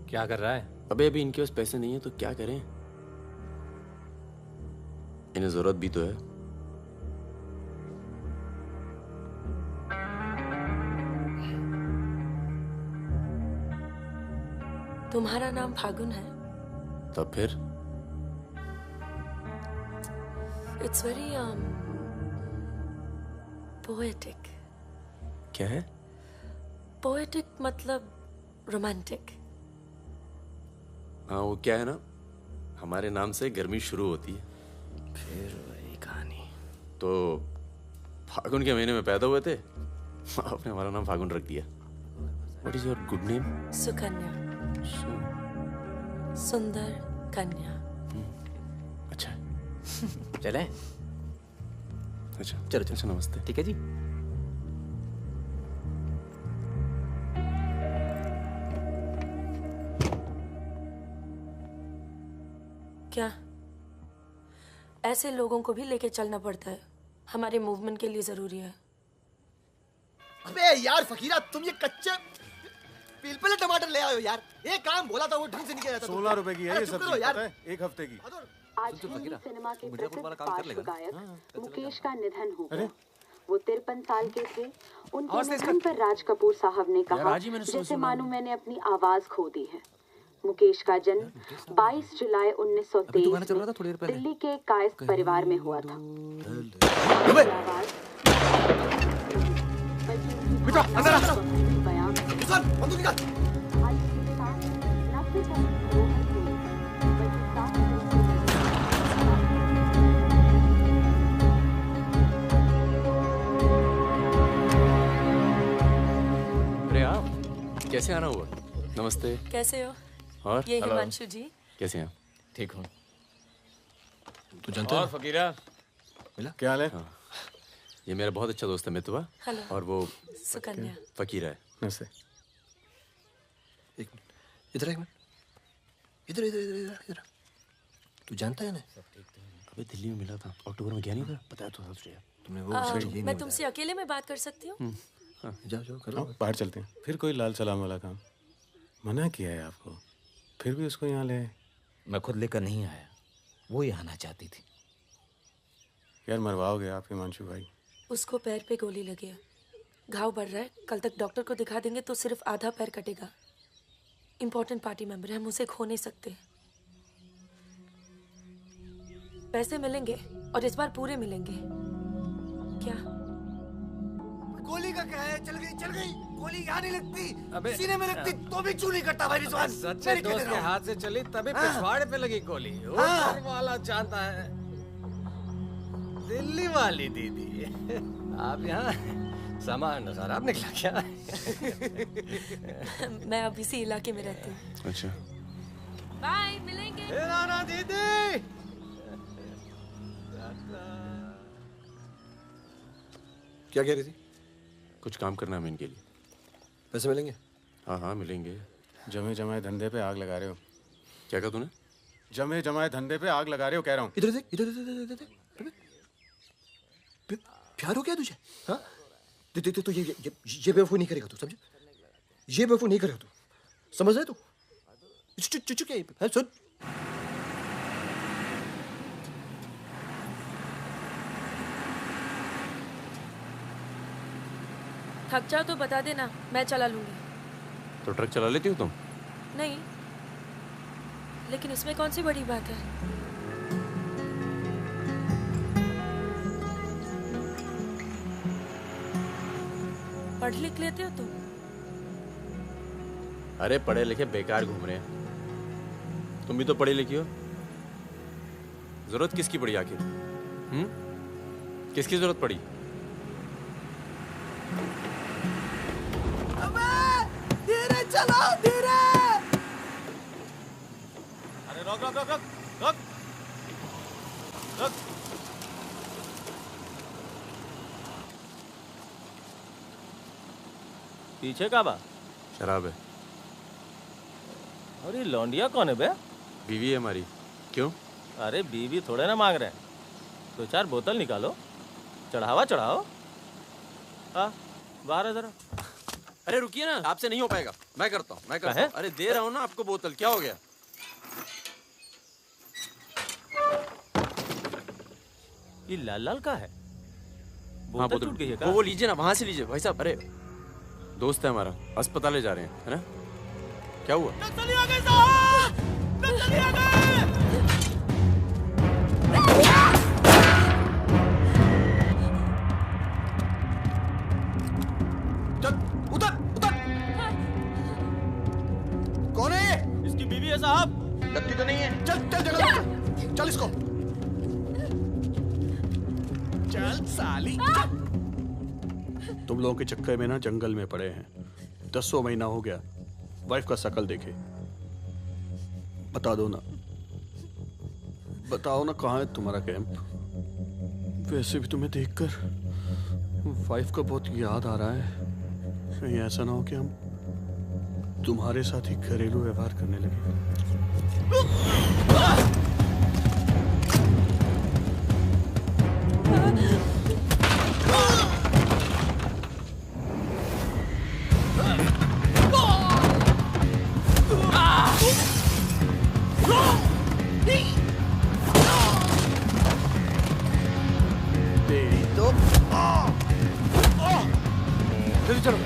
क्या कर रहा है? अभी इनके पास पैसे नहीं है तो क्या करें? इन्हें जरूरत भी तो है। तुम्हारा नाम फागुन है? तब फिर इट्स वेरी पोएटिक। क्या है? पोएटिक मतलब रोमांटिक। हाँ, वो क्या है ना, हमारे नाम से गर्मी शुरू होती है। फिर वही कहानी। तो फागुन के महीने में पैदा हुए थे, आपने हमारा नाम फागुन रख दिया। What is your good name? Sukanya. सुंदर कन्या। अच्छा। चलें? अच्छा चलो अच्छा, नमस्ते। ठीक है जी। क्या ऐसे लोगों को भी लेके चलना पड़ता है? हमारे मूवमेंट के लिए जरूरी है। अबे यार फकीरा, तुम ये कच्चे पिलपिले टमाटर ले आए हो यार। ये काम बोला था वो ढंग से नहीं किया जाता। 16 रुपए की है ये सब्जी, पता है? एक हफ्ते की। आज हिंदी सिनेमा के प्रसिद्ध पार्श्व गायक मुकेश का निधन हो गया। वो 53 साल के थे। उनके निधन पर राज कपूर साहब ने कहा, जैसे मानो मैंने अपनी आवाज खो दी है। मुकेश का जन्म 22 जुलाई 1923 में दिल्ली के कायस्थ परिवार में हुआ था। अरे आप कैसे आना हुआ? नमस्ते। कैसे हो? और ये हिमांशु जी। कैसे हैं? ठीक हूँ। तू जानता है? और फकीरा मिला? क्या हाल है? हाँ। ये मेरा बहुत अच्छा दोस्त है मितवा। हेलो। और वो सुकन्या। फकीरा है। नमस्ते। एक मिनट, इधर एक मिनट, इधर इधर इधर इधर। तू जानता है ना? अबे दिल्ली में मिला था, अक्टूबर में गया नहीं था, बताया तो था तुझे। तुमने वो मैं तुमसे अकेले में बात कर सकती हूँ? जाओ जाओ करो। बाहर चलते हैं। फिर कोई लाल सलाम वाला काम मना किया है आपको, फिर भी उसको यहाँ ले आए। मैं खुद लेकर नहीं आया, वो ही आना चाहती थी। यार मरवाओगे आप हिमांशु भाई। उसको पैर पे गोली लगी है, घाव बढ़ रहा है। कल तक डॉक्टर को दिखा देंगे तो सिर्फ आधा पैर कटेगा। इम्पोर्टेंट पार्टी मेंबर है, हम उसे खो नहीं सकते। पैसे मिलेंगे और इस बार पूरे मिलेंगे। क्या गोली का क्या है? चल गई गोली यहाँ नहीं लगती, सीने में लगती तो भी चू नहीं करता भाई रिजवान। सच्चे दोस्त के हाथ से चली तभी पिछवाड़े पे लगी गोली। ऊपर वाला जानता है। दिल्ली वाली दीदी, आप यहाँ सामान नजारा निकला क्या? मैं अब इसी इलाके में रहती हूँ। अच्छा। बाय, मिलेंगे। ना दीदी। क्या कह रही थी? कुछ काम करना है इनके लिए। पैसे मिलेंगे? हाँ हाँ मिलेंगे। जमे जमाए धंधे पे आग लगा रहे हो। क्या कहा तूने? जमे जमाए धंधे पे आग लगा रहे हो कह रहा हूँ। इधर देख, इधर देख। प्यार हो गया तुझे? हाँ? तो ये बेवकूफ नहीं करेगा तू, समझे? ये बेवकूफ नहीं करेगा तू, समझ रहे तू? चुप क्या सुन। थक जाओ तो बता देना, मैं चला लूंगी। तो ट्रक चला लेती हो तुम? नहीं, लेकिन इसमें कौन सी बड़ी बात है? पढ़ लिख लेते हो तुम? अरे पढ़े लिखे बेकार घूम रहे हैं। तुम भी तो पढ़ी लिखी हो। जरूरत किसकी पड़ी आखिर? किसकी जरूरत पड़ी? धीरे चलो, धीरे। अरे रोक रोक रोक रोक रोक रोक। पीछे का बा? शराब है। और ये लौंडिया कौन है बे? बीवी है हमारी। क्यों? अरे बीवी थोड़े ना मांग रहे हैं, 2-4 बोतल निकालो, चढ़ावा चढ़ाओ। हाँ बाहर है जरा। अरे रुकिए ना, आपसे नहीं हो पाएगा। मैं करता हूँ। अरे दे रहा हूँ ना आपको बोतल, क्या हो गया? ये लाल लाल का है? हाँ बोतल टूट गई है क्या? वो लीजिए ना, वहां से लीजिए भाई साहब। अरे दोस्त है हमारा, अस्पताल ले जा रहे हैं, है ना? क्या हुआ? नक्सली आ गए साहब! नक्सली आ गए! चल उधर उधर। कौन है? इसकी बीवी है साहब। लगती तो नहीं है। चल चल जगह चल इसको। चल साली। तुम लोगों के चक्कर में ना जंगल में पड़े हैं। 10 महीना हो गया, वाइफ का शकल देखे। बता दो ना, बताओ ना कहाँ है तुम्हारा कैंप? वैसे भी तुम्हें देखकर वाइफ का बहुत याद आ रहा है। कहीं ऐसा ना हो कि हम तुम्हारे साथ ही घरेलू व्यवहार करने लगे। तेरी तो जल्दी चलो।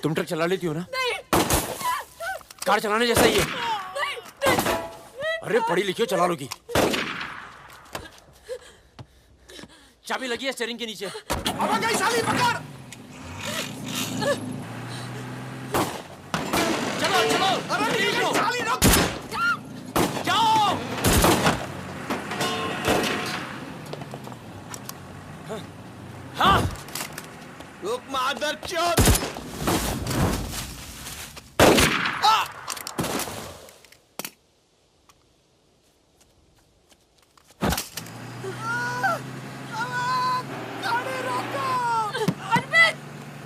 तुम ट्रक चला लेती हो ना? कार चलाने जैसा ही है। अरे पढ़ी लिखी हो, चला लोगी। चाबी लगी है स्टीयरिंग के नीचे। अब गई साली, पकड़। चलो चलो। अरे नहीं, साली रुक। जाओ। हाँ। रुक मादरचोद।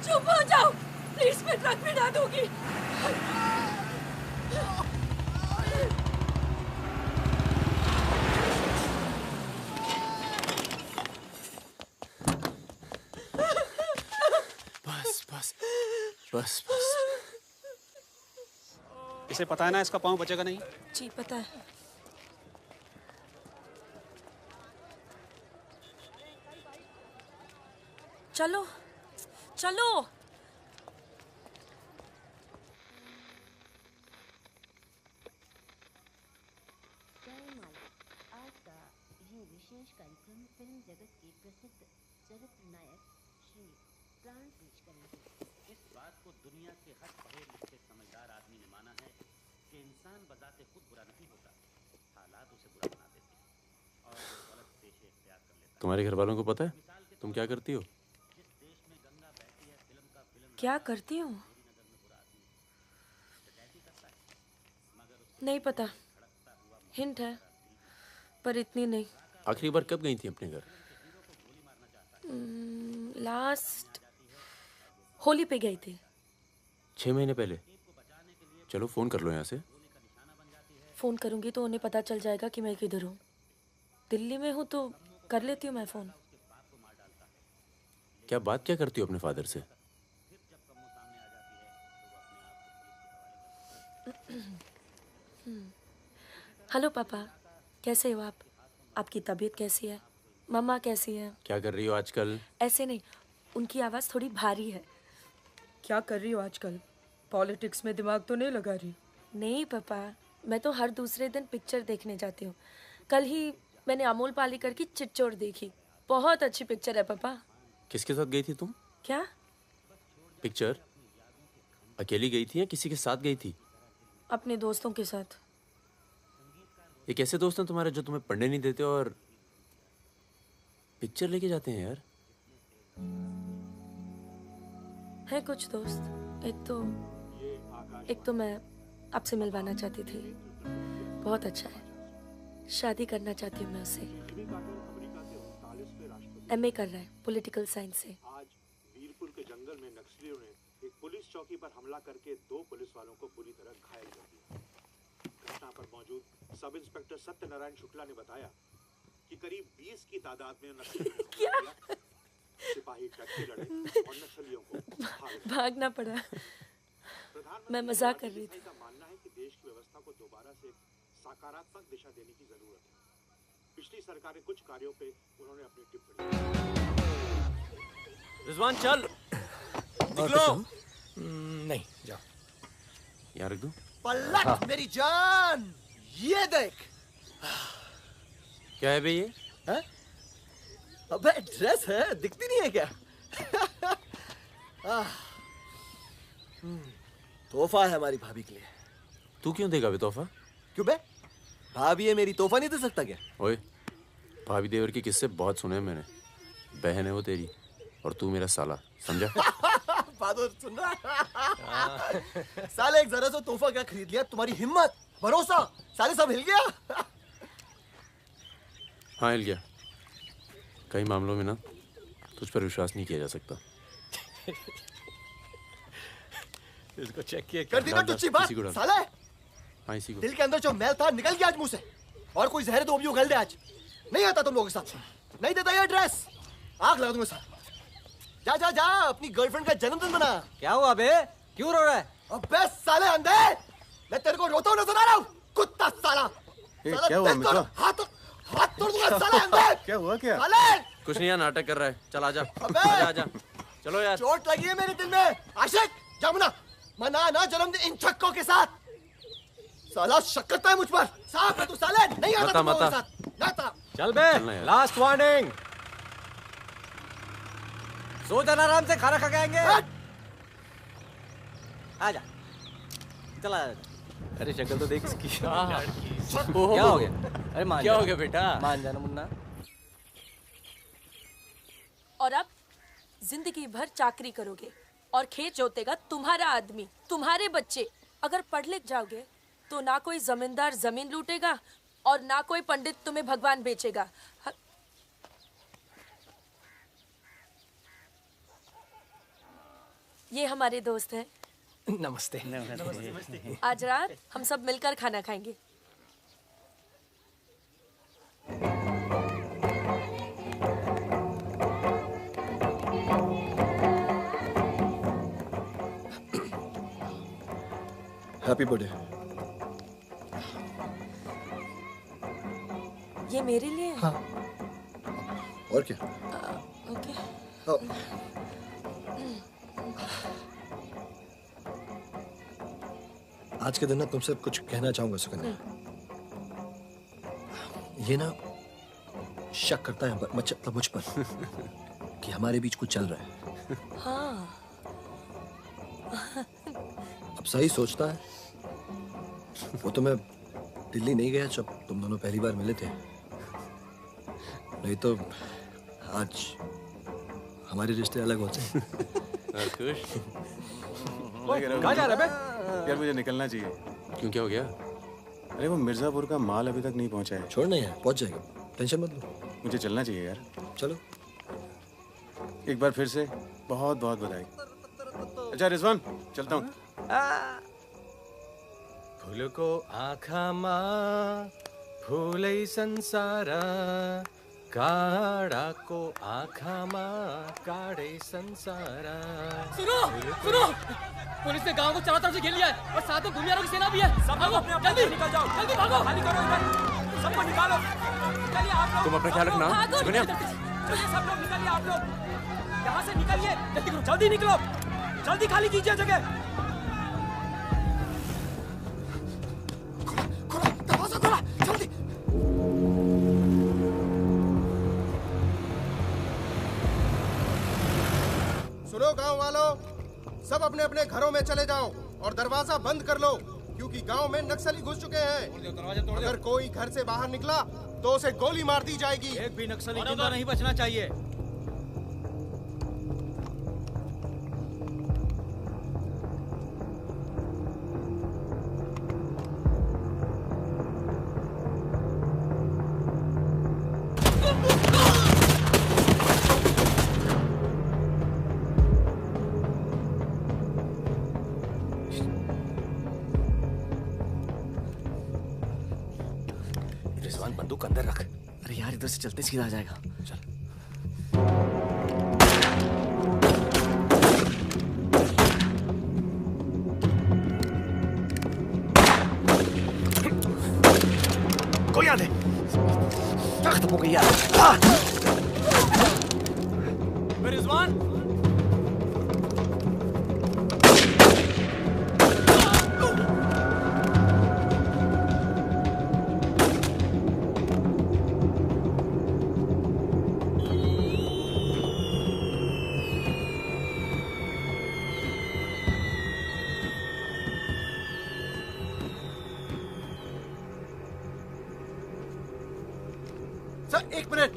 चुप हो जाओ प्लीज, मैं ट्रक में ना दूंगी। बस बस बस बस। इसे पता है ना इसका पाँव बचेगा नहीं। जी पता है। चलो चलो। आज का ये विशेष कार्यक्रम फिल्म जगत के प्रसिद्ध चरित्र नायक श्री प्राण पेश करेंगे। इस बात को दुनिया के हर पढ़े लिखे समझदार आदमी ने माना है कि इंसान बजाते खुद बुरा नहीं होता, हालात उसे बुरा बना देते हैं और वो गलत पेशे इख्तियार कर लेता है। तुम्हारे घर वालों को पता है तुम क्या करती हो? क्या करती हूँ? नहीं पता, हिंट है पर इतनी नहीं। आखिरी बार कब गई थी अपने घर? लास्ट होली पे गई थी। 6 महीने पहले। चलो फोन कर लो यहाँ से। फोन करूंगी तो उन्हें पता चल जाएगा कि मैं किधर हूँ। दिल्ली में हूँ तो कर लेती हूँ मैं फोन। क्या बात क्या करती हो अपने फादर से? हेलो पापा, कैसे हो आप? आपकी तबीयत कैसी है? मम्मा कैसी है? क्या कर रही हो आजकल? ऐसे नहीं, उनकी आवाज़ थोड़ी भारी है। क्या कर रही हो आजकल? पॉलिटिक्स में दिमाग तो नहीं लगा रही? नहीं पापा, मैं तो हर दूसरे दिन पिक्चर देखने जाती हूँ। कल ही मैंने अमोल पालेकर की चिट्चोर देखी। बहुत अच्छी पिक्चर है पापा। किसके साथ गई थी तुम? क्या? पिक्चर अकेली गई थी या किसी के साथ गई थी? अपने दोस्तों के साथ। ये कैसे दोस्त हैं तुम्हारे जो तुम्हें पढ़ने नहीं देते और पिक्चर लेके जाते हैं यार? है कुछ दोस्त। एक तो मैं आपसे मिलवाना चाहती थी। बहुत अच्छा है, शादी करना चाहती हूँ मैं उससे। MA कर रहा है पॉलिटिकल साइंस से। आज वीरपुर के जंगल में नक्सलियों ने एक पुलिस चौकी पर हमला करके 2 पुलिस वालों को बुरी तरह घायल कर दिया। घटना पर मौजूद सब इंस्पेक्टर सत्यनारायण शुक्ला ने बताया कि करीब 20 की तादाद में नक्सलियों सिपाही टक्के लड़े और नक्सलियों को भागना पड़ा। मैं मजाक कर रही थी। का मानना है कि देश की व्यवस्था को दोबारा से सकारात्मक दिशा देने की जरूरत है। पिछली सरकार के कुछ कार्यों पे उन्होंने अपनी टिप्पणी। रिजवान चल निकलो। नहीं जाओ। यहाँ रख दो। पलट हाँ। मेरी जान, ये देख। क्या है बे ये? है? अबे ड्रेस है, दिखती नहीं है क्या? तोहफा है हमारी भाभी के लिए। तू क्यों देगा बे तोहफा? क्यों बे? भाभी है मेरी, तोहफा नहीं दे सकता क्या? ओए, भाभी देवर के किस्से बहुत सुने हैं मैंने। बहन है वो तेरी और तू मेरा साला, समझा? बहादुर सुन रहा? साले एक जरा सा तोहफा क्या खरीद लिया? तुम्हारी हिम्मत, भरोसा, साले सब हिल गया। हाँ हिल गया। कई मामलों में ना तुझ पर विश्वास नहीं किया जा सकता। इसको चेक किया कर दी ना तुझी बात इसी को डाल। साले। हाँ इसी को। दिल के अंदर जो मैल था निकल गया आज मुंह से। और कोई जहर तो भी उगल दे आज। नहीं आता तुम लोगों के साथ, नहीं देता ये एड्रेस, आग लगा दूंगा साथ। जा जा जा अपनी गर्लफ्रेंड का जन्मदिन मना। क्या हुआ बे, क्यों रो रहा है? अबे साले अंधे, मैं तेरे को रोता हूँ नजर आ रहा हूँ, कुत्ता साला। साला क्या हुआ देख मित्रा? हाथ तोड़ दूंगा साले अंधे। क्या हुआ क्या? साले कुछ नहीं यार, नाटक कर रहा है। चल आजा अबे! आजा। चलो यार। चोट लगी है मेरे दिल में। आशिक जमुना मना ना जन्मदिन इन छक्कों के साथ। साला शक करता है मुझ पर। साफ है तू साले, नहीं आता तुम लोगों के साथ। नाता चल बे, लास्ट वार्निंग। सो जाना आराम से, खाना खा के आएंगे। आजा चला। अरे शक्ल तो देख इसकी। क्या हो गया? अरे मान क्या जा। हो गया बेटा? मान जाना मुन्ना। और अब जिंदगी भर चाकरी करोगे और खेत जोतेगा तुम्हारा आदमी, तुम्हारे बच्चे। अगर पढ़ लिख जाओगे तो ना कोई जमींदार जमीन लूटेगा और ना कोई पंडित तुम्हें भगवान बेचेगा। ये हमारे दोस्त हैं। नमस्ते। आज रात हम सब मिलकर खाना खाएंगे। Happy birthday. ये मेरे लिए है? हाँ। और क्या? ओके। आज के दिन ना तुमसे कुछ कहना चाहूंगा सुकन्या। ये ना शक करता है मतलब मुझ पर कि हमारे बीच कुछ चल रहा है। हाँ। अब सही सोचता है। वो तो मैं दिल्ली नहीं गया जब तुम दोनों पहली बार मिले थे, नहीं तो आज हमारे रिश्ते अलग होते हैं। खुश? कहाँ जा रहा है बे? यार मुझे निकलना चाहिए। क्यों, क्या हो गया? अरे वो मिर्जापुर का माल अभी तक नहीं पहुंचा है। छोड़ना है, पहुंच जाएगा, टेंशन मत लो। मुझे चलना चाहिए यार। चलो। एक बार फिर से बहुत बहुत बधाई। अच्छा रिजवान, चलता हूँ। फूलको आँखामा फुलै संसार, काँडाको आँखामा काँडै संसार। सुनो सुनो, पुलिस ने गांव को चारों तरफ से घेर लिया है और साथ में भूमियारों की सेना भी है। सब भागो, जल्दी निकल जाओ, जल्दी भागो, खाली करो इधर, सबको निकालो। चलिए आप लोग, तुम अपना ख्याल रखना। सुकन्या, चलिए सब लोग निकलिए, आप लोग यहाँ से निकलिए, जल्दी करो, जल्दी निकलो, जल्दी खाली कीजिए जगह। दरवाजा खोला, जल्दी। सुनो गांव वालों, सब अपने अपने घरों में चले जाओ और दरवाजा बंद कर लो, क्योंकि गांव में नक्सली घुस चुके हैं। अगर कोई घर से बाहर निकला तो उसे गोली मार दी जाएगी। एक भी नक्सली जिंदा नहीं बचना चाहिए। रिजवान बंदूक अंदर रख। अरे यार इधर से चलते सीधा आ जाएगा। चल। कोई आ दे। खत्म हो गई यार। रिजवान, सर एक मिनट।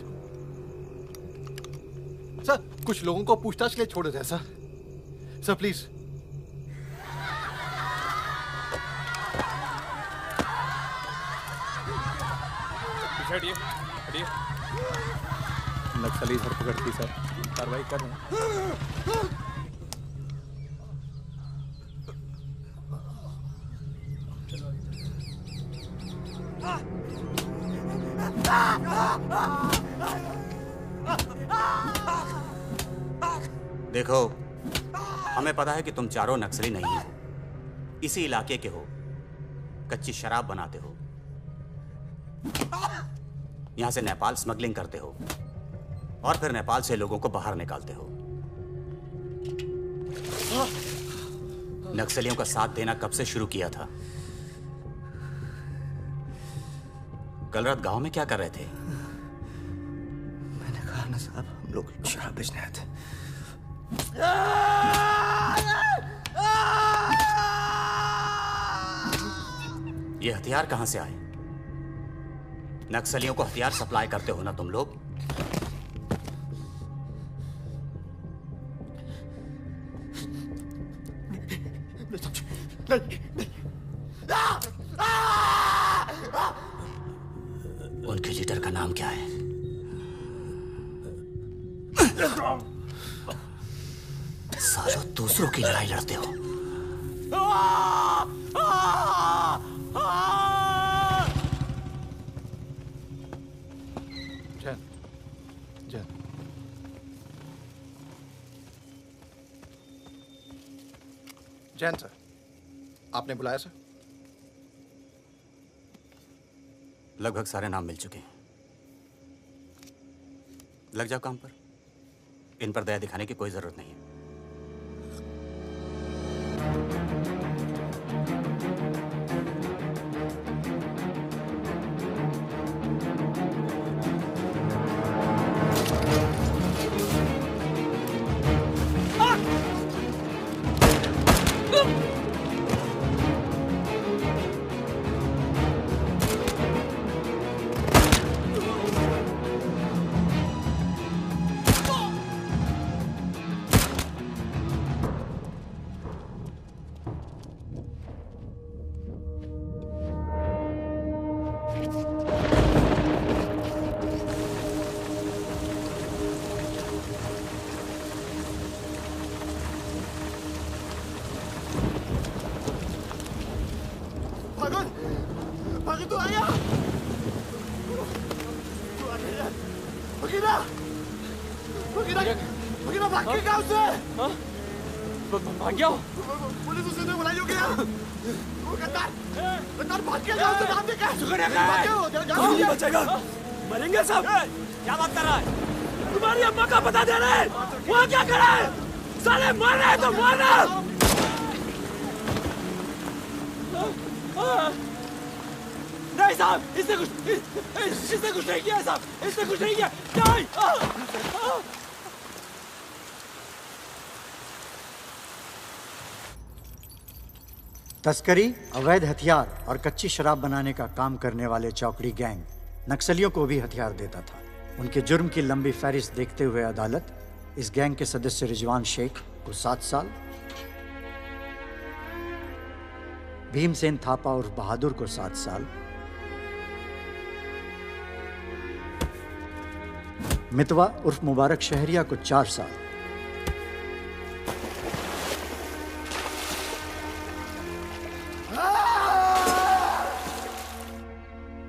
सर कुछ लोगों को पूछताछ के लिए छोड़ देते हैं सर। Sir please. हटिए हटिए। नक्सली धरपकड़ की सर, कार्रवाई कर रहे हैं। देखो, हमें पता है कि तुम चारों नक्सली नहीं हो, इसी इलाके के हो, कच्ची शराब बनाते हो, यहां से नेपाल स्मगलिंग करते हो और फिर नेपाल से लोगों को बाहर निकालते हो। नक्सलियों का साथ देना कब से शुरू किया था? कल रात गांव में क्या कर रहे थे? मैंने कहा ना साहब, हम लोग शराब बेचने आए थे। ये हथियार कहां से आए? नक्सलियों को हथियार सप्लाई करते हो ना तुम लोग? उनके लीडर का नाम क्या है? सालों दूसरों की लड़ाई लड़ते हो। जैन, जैन। जैन सर, आपने बुलाया सर? लगभग सारे नाम मिल चुके हैं। लग जाओ काम पर। इन पर दया दिखाने की कोई जरूरत नहीं है। भाग गया? पुलिस उसे तो बुलाई होगी। वो गद्दार भाग गया गांव से, नाम देखा? सुगड़िया कहाँ है? नहीं बचेगा। मरेंगे सब। क्या बात कर रहा है? तुम्हारी अम्मा का पता दे रहे हैं। वहाँ क्या खड़ा है? साले मर रहे हैं तो मारना। नहीं साहब, इसने कुछ नहीं किया साहब, इसने कुछ नहीं किया। नहीं। तस्करी, अवैध हथियार और कच्ची शराब बनाने का काम करने वाले चौकड़ी गैंग नक्सलियों को भी हथियार देता था। उनके जुर्म की लंबी फहरिस्त देखते हुए अदालत इस गैंग के सदस्य रिजवान शेख को 7 साल, भीमसेन थापा उर्फ बहादुर को 7 साल, मितवा उर्फ मुबारक शहरिया को 4 साल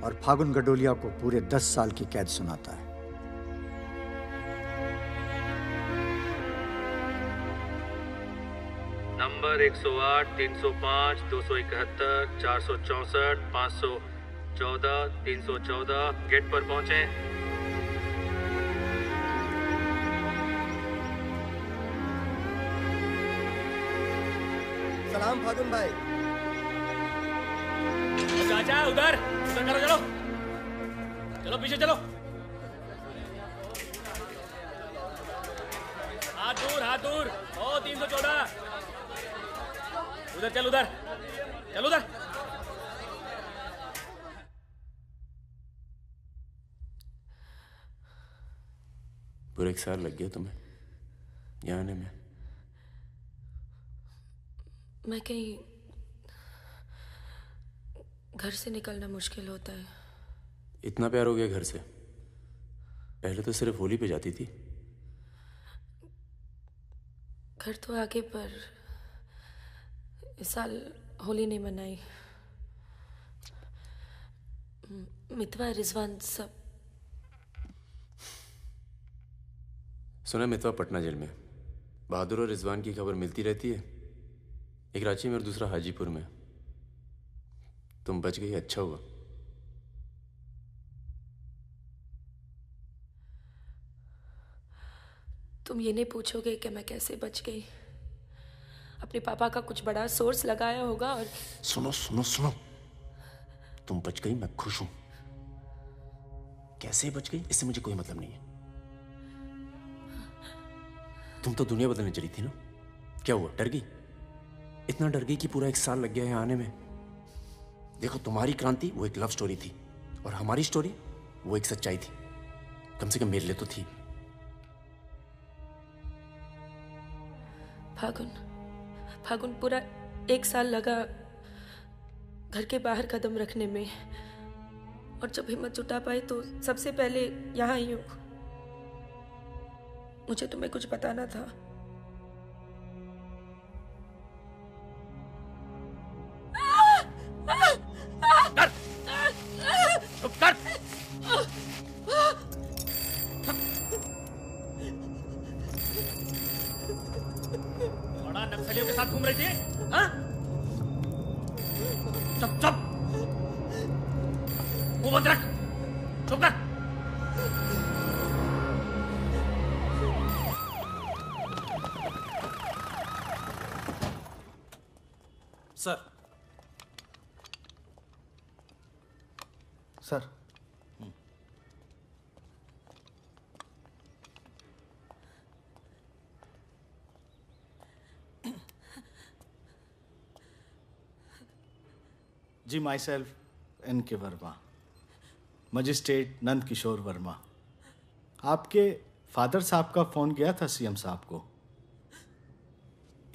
और फागुन गडोलिया को पूरे 10 साल की कैद सुनाता है। नंबर 108, 305, 271, 464, 514, 314 गेट पर पहुंचे। सलाम फागुन भाई। चाचा उधर करो, चलो चलो पीछे चलो। हाथ दूर। ओ 314 उधर चल, उधर। पूरे 1 साल लग गया तुम्हें यहाँ आने में। मैं कहीं घर से निकलना मुश्किल होता है। इतना प्यार हो गया घर से? पहले तो सिर्फ होली पे जाती थी। घर तो आगे, पर इस साल होली नहीं मनाई। मितवा रिजवान सब। सुना मितवा पटना जेल में। बहादुर और रिजवान की खबर मिलती रहती है, एक रांची में और दूसरा हाजीपुर में। तुम बच गई, अच्छा हुआ। तुम ये नहीं पूछोगे कि मैं कैसे बच गई। अपने पापा का कुछ बड़ा सोर्स लगाया होगा और सुनो सुनो सुनो, तुम बच गई, मैं खुश हूं। कैसे बच गई इससे मुझे कोई मतलब नहीं है। तुम तो दुनिया बदलने चली थी ना, क्या हुआ, डर गई? इतना डर गई कि पूरा 1 साल लग गया है आने में। देखो, तुम्हारी क्रांति वो एक लव स्टोरी थी और हमारी स्टोरी वो एक सच्चाई थी। कम से कम मेरे लिए तो थी। फागुन पूरा 1 साल लगा घर के बाहर कदम रखने में, और जब हिम्मत जुटा पाई तो सबसे पहले यहाँ आई हूँ। मुझे तुम्हें कुछ बताना था। चुप कर। बड़ा नक्सलियों के साथ घूम रही थी, हाँ? चुप चुप, मुंह बंद रख, चुप कर। सर। सर। जी, myself N.K. Verma, magistrate Nand Kishore Verma. आपके फादर साहब का फ़ोन गया था सीएम साहब को,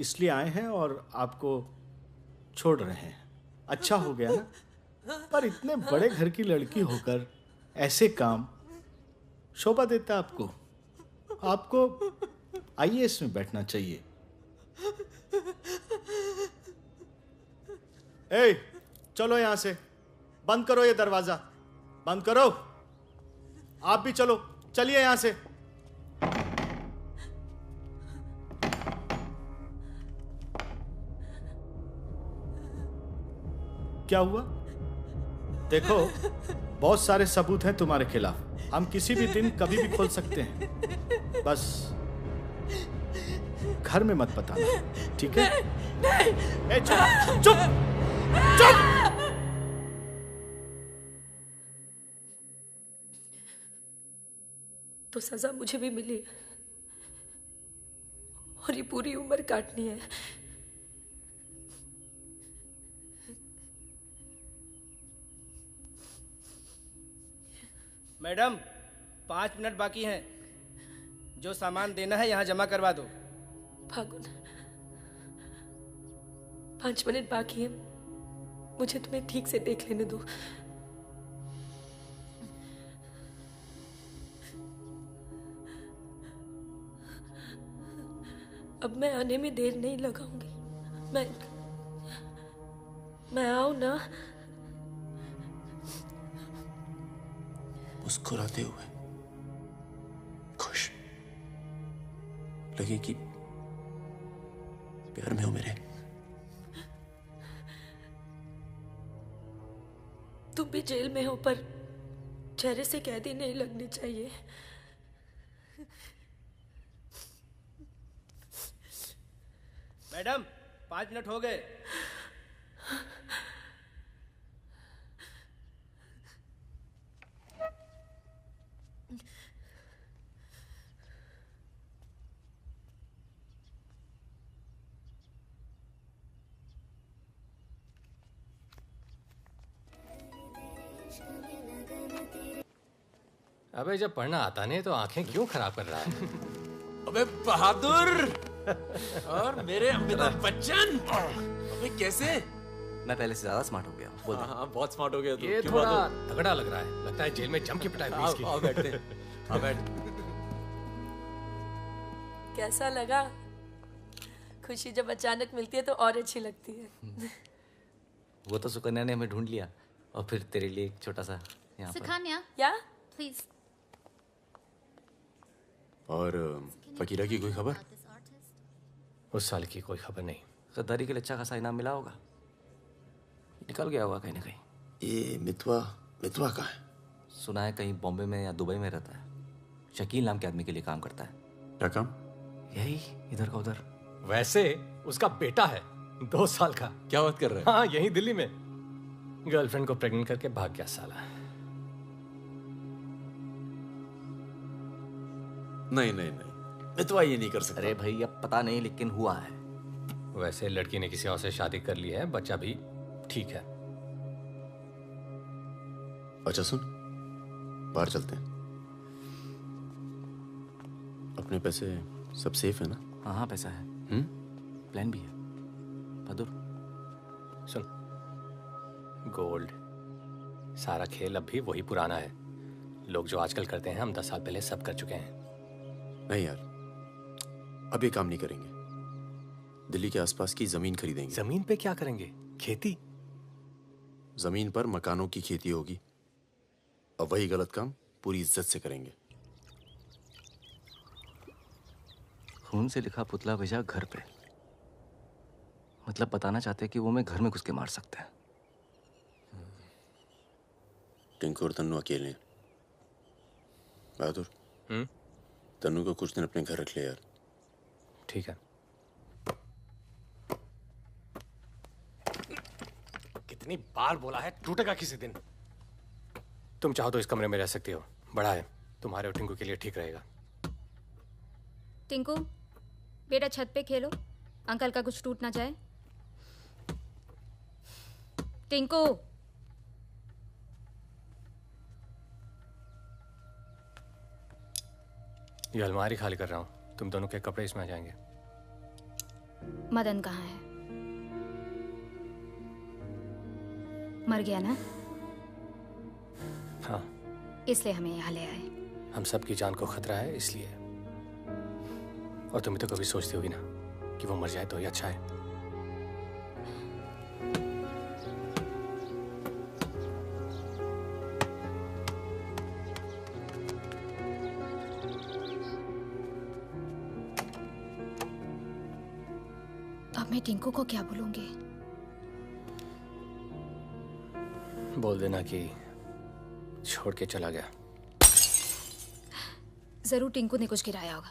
इसलिए आए हैं और आपको छोड़ रहे हैं। अच्छा हो गया ना, पर इतने बड़े घर की लड़की होकर ऐसे काम शोभा देता आपको। आपको IAS में बैठना चाहिए। ए, चलो यहां से, बंद करो ये दरवाजा, बंद करो। आप भी चलो, चलिए यहां से। क्या हुआ? देखो, बहुत सारे सबूत हैं तुम्हारे खिलाफ। हम किसी भी दिन कभी भी खोल सकते हैं। बस घर में मत बताना, ठीक है? ए, चुप चुप चुप। तो सजा मुझे भी मिली और ये पूरी उम्र काटनी है। मैडम, 5 मिनट बाकी हैं। जो सामान देना है यहाँ जमा करवा दो। फागुन, 5 मिनट बाकी है, मुझे तुम्हें ठीक से देख लेने दो। अब मैं आने में देर नहीं लगाऊंगी। मैं आऊं ना? मुस्कुराते हुए, खुश, लगे कि प्यार में हो मेरे। तुम भी जेल में हो, पर चेहरे से कैदी नहीं लगनी चाहिए। मैडम, 5 मिनट हो गए। अबे जब पढ़ना आता नहीं तो आंखें क्यों खराब कर रहा है? अबे बहादुर और मेरे अमिताभ बच्चन, अबे कैसे? मैं पहले से ज्यादा स्मार्ट हो गया। बोल दे। हाँ, बहुत स्मार्ट हो गया तू। ये क्यों थोड़ा बहादुर? तगड़ा लग रहा है। लगता है जेल में जम के पिटाई हुई इसकी। आओ बैठते हैं। हाँ बैठ। कैसा लगा? खुशी जब अचानक मिलती है तो और अच्छी लगती है। वो तो सुकन्या ने हमें ढूंढ लिया और फिर तेरे लिए एक छोटा सा यहाँ पर। सुकन्या, या प्लीज। और फकीरा की कोई खबर? उस साल की कोई खबर नहीं। गद्दारी के लिए अच्छा खासा इनाम मिला होगा, निकल गया होगा कहीं ना कहीं। ये मितवा कहाँ है? सुना है कहीं बॉम्बे में या दुबई में रहता है। शकील नाम के आदमी के लिए काम करता है। क्या काम? यही इधर का उधर। वैसे उसका बेटा है 2 साल का। क्या बात कर रहा है? हाँ, यहीं दिल्ली में गर्लफ्रेंड को प्रेग्नेंट करके भाग गया साला। नहीं, मितवा ये नहीं कर सकता। अरे भाई अब पता नहीं, लेकिन हुआ है। वैसे लड़की ने किसी और से शादी कर ली है, बच्चा भी ठीक है। अच्छा सुन, बाहर चलते हैं। अपने पैसे सब सेफ है ना? हाँ पैसा है। प्लान भी है। बहादुर सुन, गोल्ड सारा खेल अब भी वही पुराना है। लोग जो आजकल करते हैं हम 10 साल पहले सब कर चुके हैं। नहीं यार, अब ये काम नहीं करेंगे। दिल्ली के आसपास की जमीन खरीदेंगे। जमीन पे क्या करेंगे? खेती? जमीन पर मकानों की खेती होगी और वही गलत काम पूरी इज्जत से करेंगे। खून से लिखा पुतला भेजा घर पे, मतलब बताना चाहते हैं कि वो मैं घर में घुस के मार सकते हैं। टिंकू और तन्नू अकेले हैं। बहादुर, तन्नू को कुछ दिन अपने घर रख ले यार। ठीक है। कितनी बार बोला है, टूटेगा किसी दिन। तुम चाहो तो इस कमरे में रह सकती हो, बड़ा है, तुम्हारे और टिंकू के लिए ठीक रहेगा। टिंकू बेटा छत पे खेलो, अंकल का कुछ टूट ना जाए। टिंकू ये अलमारी खाली कर रहा हूँ, तुम दोनों के कपड़े इसमें आ जाएंगे। मदन कहाँ है? मर गया ना? हाँ, इसलिए हमें यहाँ ले आए। हम सबकी जान को खतरा है इसलिए। और तुम तो कभी सोचती होगी ना कि वो मर जाए तो ही अच्छा है। अब मैं टिंकू को क्या बोलूंगी? बोल देना कि छोड़ के चला गया। जरूर टिंकू ने कुछ गिराया होगा।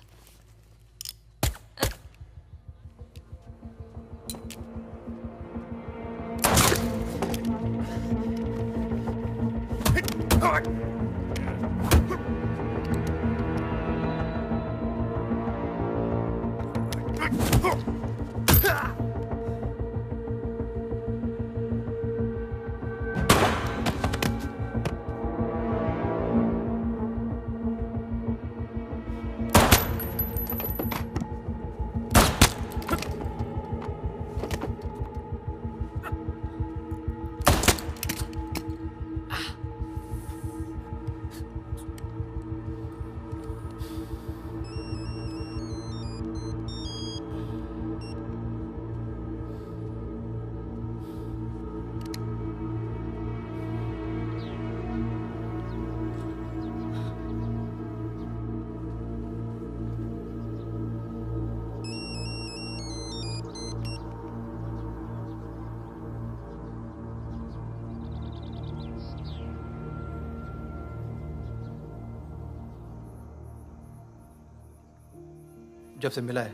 जब से मिला है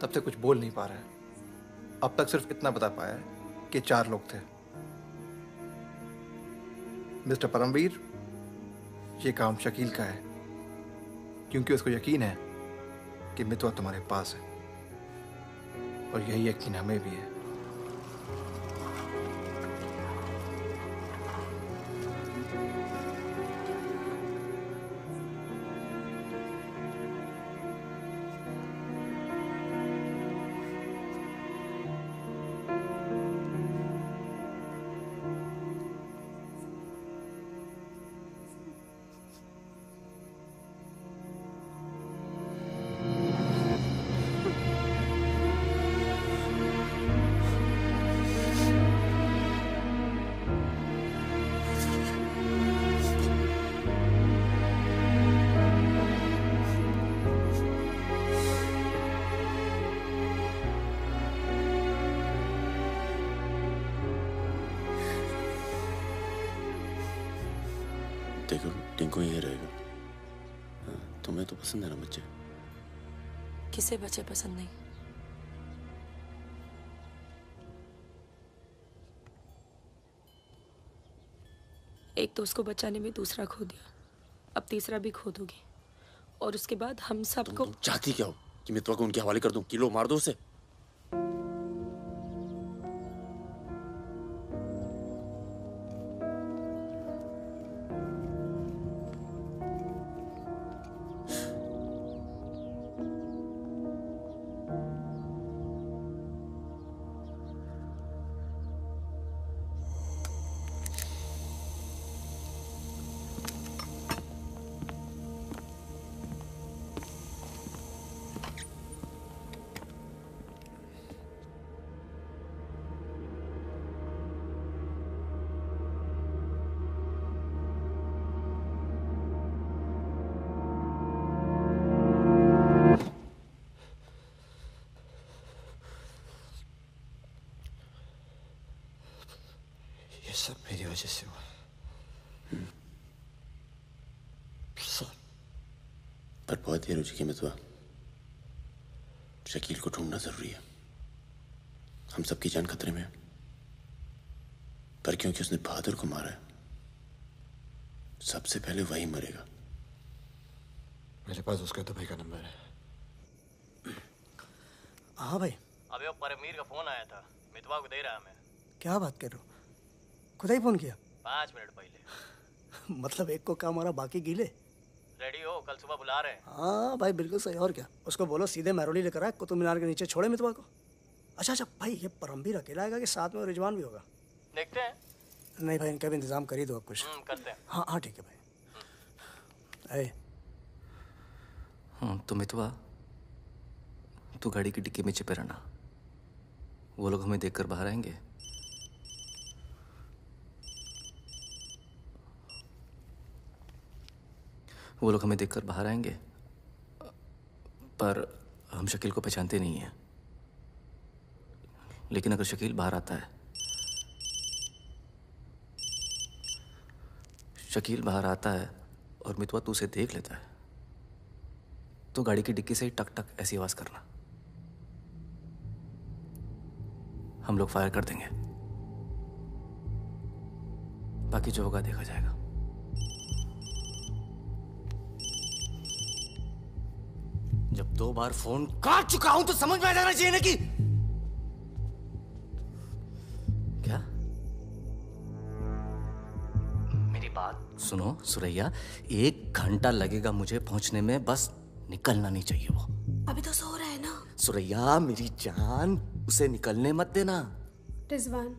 तब से कुछ बोल नहीं पा रहा है। अब तक सिर्फ इतना बता पाया है कि 4 लोग थे। मिस्टर परमवीर, ये काम शकील का है, क्योंकि उसको यकीन है कि मितवा तुम्हारे पास है, और यही यकीन हमें भी है। टिंकू यही रहेगा। हाँ, तुम्हें तो पसंद है ना बच्चे? किसे बच्चे पसंद नहीं? एक तो उसको बचाने में दूसरा खो दिया, अब तीसरा भी खो दोगी, और उसके बाद हम सबको। तुम चाहती क्या हो कि मितवा को उनके हवाले कर दूं? किलो मार दो उसे। ये सब मेरी वजह से हुआ। पर बहुत देर हो चुकी मितवा। शकील को ढूंढना जरूरी है। हम सबकी जान खतरे में है। पर क्योंकि उसने बहादुर को मारा है, सबसे पहले वही मरेगा। मेरे पास उसका दुबई का नंबर है। हाँ भाई। अबे वो परमीर का फोन आया था, मितवा को दे रहा मैं। क्या बात कर रहे हो? खुदा ही फोन किया? 5 मिनट पहले। मतलब एक को काम, और बाकी गीले। रेडी हो, कल सुबह बुला रहे हैं। हाँ भाई बिल्कुल सही। और क्या, उसको बोलो सीधे महरौली लेकर आए, कुतुब मीनार के नीचे छोड़े मितवा को। अच्छा भाई, ये परमवीर अकेला आएगा कि साथ में रिजवान भी होगा? देखते हैं। नहीं भाई, इनका भी इंतजाम कर ही दो आप कुछ। करते हैं। हाँ हाँ ठीक है भाई। तो मितवा, तू गाड़ी की डिक्की में छिपे रहना। वो लोग हमें देखकर बाहर आएंगे। वो लोग हमें देखकर बाहर आएंगे, पर हम शकील को पहचानते नहीं हैं। लेकिन अगर शकील बाहर आता है, शकील बाहर आता है और मितवा तू उसे देख लेता है, तो गाड़ी की डिक्की से ही टक टक ऐसी आवाज करना। हम लोग फायर कर देंगे, बाकी जो होगा देखा जाएगा। जब 2 बार फोन काट चुका हूं तो समझ में आ जाना चाहिए ना कि क्या। मेरी बात सुनो सुरैया, 1 घंटा लगेगा मुझे पहुंचने में, बस निकलना नहीं चाहिए वो। अभी तो सो रहा है ना। सुरैया मेरी जान, उसे निकलने मत देना। रिजवान,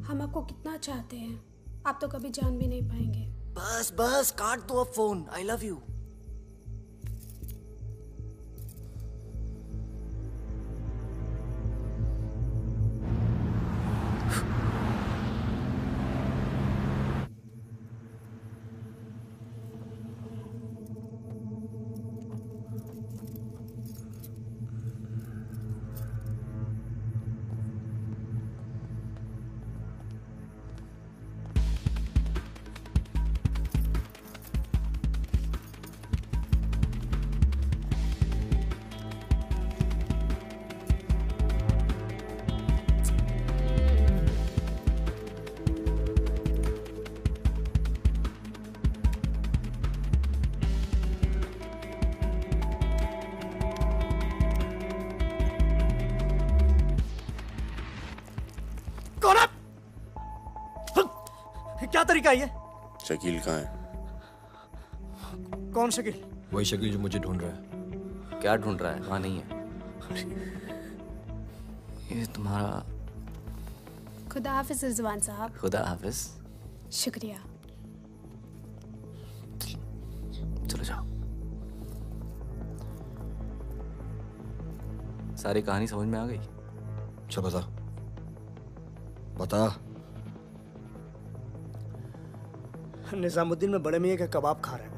हम आपको कितना चाहते हैं, आप तो कभी जान भी नहीं पाएंगे। बस बस काट दो अब फोन। I love you. क्या तरीका है ये? शकील कहाँ है? कौन शकील? वही शकील जो मुझे ढूंढ रहा है। क्या ढूंढ रहा है? वहां नहीं है। ये तुम्हारा। खुदा हाफिज रिजवान साहब। खुदा हाफिज। शुक्रिया। चलो जाओ। सारी कहानी समझ में आ गई? अच्छा बता बता। निजामुद्दीन में बड़े मियाँ का कबाब खा रहे हैं।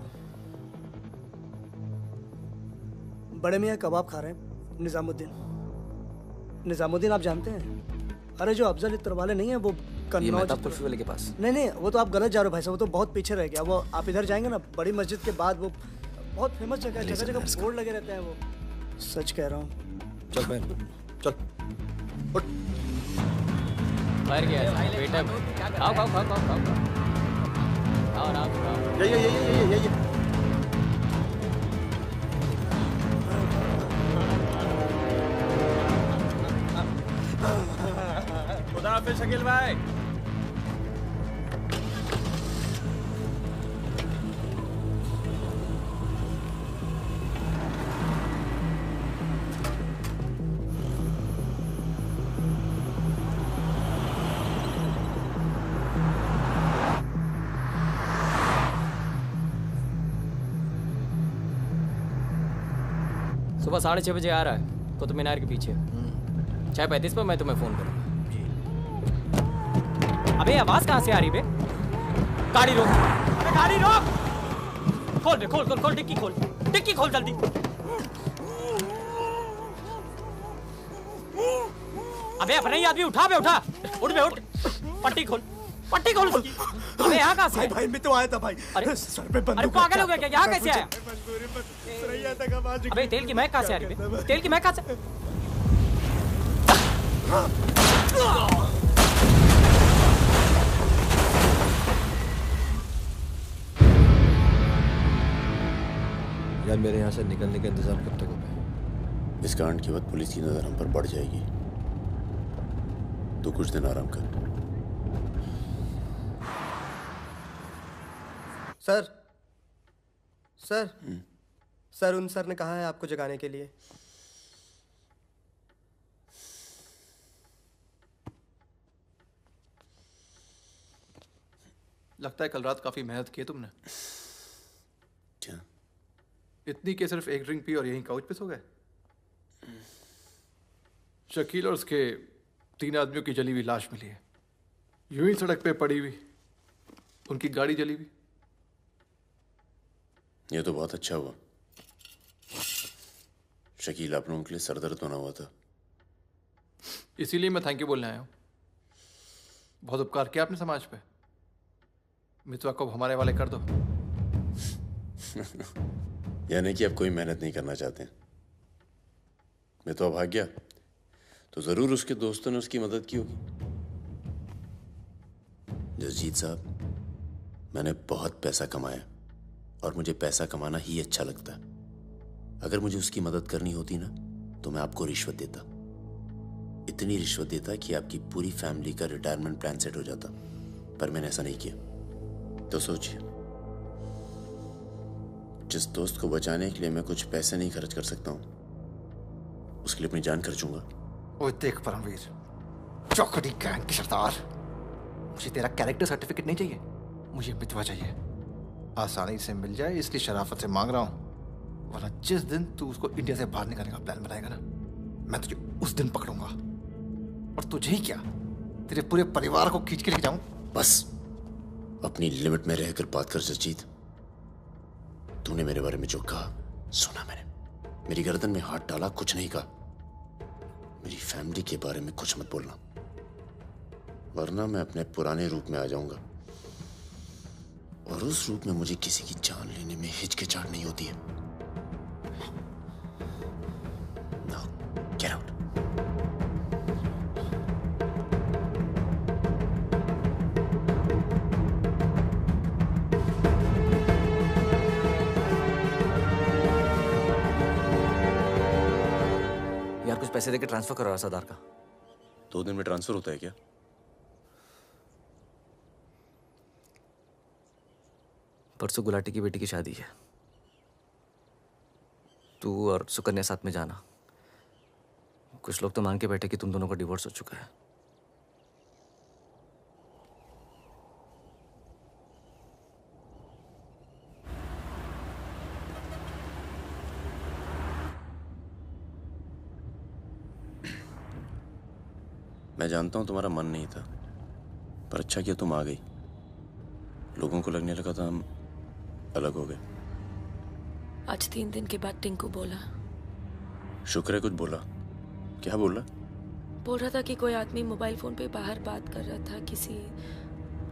बड़े मियाँ कबाब खा रहे हैं। निजामुद्दीन, निजामुद्दीन आप जानते हैं? अरे जो अफजल इत्र वाले नहीं है, वो मेहताब कुल्फी वाले के पास। नहीं नहीं, वो तो आप गलत जा रहे हो भाई साहब, वो तो बहुत पीछे रह गया। वो आप इधर जाएंगे ना, बड़ी मस्जिद के बाद, वो बहुत फेमस जगह है, जगह जगह बोर्ड लगे रहते हैं। वो सच कह रहा हूँ। चल बहन चल। मर गया बेटा। खाओ खाओ खाओ खाओ खाओ खाओ आराम से खाओ। ये खुदा हाफिज शकील भाई। सुबह 6:30 बजे आ रहा है कुतुब मीनार के पीछे। 6:35 पर मैं तुम्हें फोन करूंगा। अबे आवाज कहाँ से आ रही बे? गाड़ी रोक, अबे गाड़ी रोक। खोल बे, खोल खोल खोल, डिक्की खोल, डिक्की खोल जल्दी। अबे अपना ही आदमी उठा बे, उठा, उठ बे उठ। पट्टी खोल, पट्टी खोल उसकी। अबे यहाँ कहाँ से? भाई मैं तो आया था भाई। अरे सर पे बंदूक। अरे पागल हो गया क्या? यहाँ कैसे आया? सुरैया तक आवाज। अबे तेल की महक कहाँ से आ रही बे? तेल की महक कहाँ से? यार मेरे यहाँ से निकलने का इंतजाम कब तक होगा? इस कांड के बाद पुलिस की नजर हम पर बढ़ जाएगी, तो कुछ दिन आराम कर। सर सर सर, उन सर ने कहा है आपको जगाने के लिए। लगता है कल रात काफी मेहनत की है तुमने। क्या? इतनी कि सिर्फ एक ड्रिंक पी और यहीं काउच पे सो गए? शकील और उसके 3 आदमियों की जली हुई लाश मिली है, यूं ही सड़क पे पड़ी हुई। उनकी गाड़ी जली हुई। ये तो बहुत अच्छा हुआ। शकील आप लोगों के लिए सरदर्द बना हुआ था। इसीलिए मैं थैंक यू बोलने आया हूँ। बहुत उपकार किया आपने समाज पे। मितवा को हमारे वाले कर दो। यानी कि आप कोई मेहनत नहीं करना चाहते। मितवा भाग गया तो जरूर उसके दोस्तों ने उसकी मदद की होगी। जसजीत साहब, मैंने बहुत पैसा कमाया और मुझे पैसा कमाना ही अच्छा लगता है। अगर मुझे उसकी मदद करनी होती ना, तो मैं आपको रिश्वत देता, इतनी रिश्वत देता कि आपकी पूरी फैमिली का रिटायरमेंट प्लान सेट हो जाता। पर मैंने ऐसा नहीं किया। तो सोचिए, जिस दोस्त को बचाने के लिए मैं कुछ पैसे नहीं खर्च कर सकता हूं, उसके लिए अपनी जान खर्चूंगा। ओए देख परमवीर, चौकड़ी गैंग की सरदार, मुझे तेरा कैरेक्टर सर्टिफिकेट नहीं चाहिए, मुझे मितवा चाहिए। आसानी से मिल जाए इसलिए शराफत से मांग रहा हूं, वरना जिस दिन तू उसको इंडिया से बाहर निकालने का प्लान बनाएगा ना, मैं तुझे उस दिन पकड़ूंगा। और तुझे ही क्या, तेरे पूरे परिवार को खींच के लेके जाऊं। बस अपनी लिमिट में रहकर बात कर जसजीत। तूने मेरे बारे में जो कहा सुना मैंने, मेरी गर्दन में हाथ डाला, कुछ नहीं कहा। मेरी फैमिली के बारे में कुछ मत बोलना, वरना मैं अपने पुराने रूप में आ जाऊंगा, और उस रूप में मुझे किसी की जान लेने में हिचकिचाहट नहीं होती है। Now, get out. यार कुछ पैसे देके ट्रांसफर करो सरदार का। 2 दिन में ट्रांसफर होता है क्या? परसों गुलाटी की बेटी की शादी है, तू और सुकन्या साथ में जाना। कुछ लोग तो मान के बैठे कि तुम दोनों का डिवोर्स हो चुका है। मैं जानता हूं तुम्हारा मन नहीं था, पर अच्छा किया तुम आ गई। लोगों को लगने लगा था हम अलग हो गए। आज 3 दिन के बाद टिंकू बोला। शुक्र है कुछ बोला। क्या बोला? बोल रहा था कि कोई आदमी मोबाइल फोन पे बाहर बात कर रहा था किसी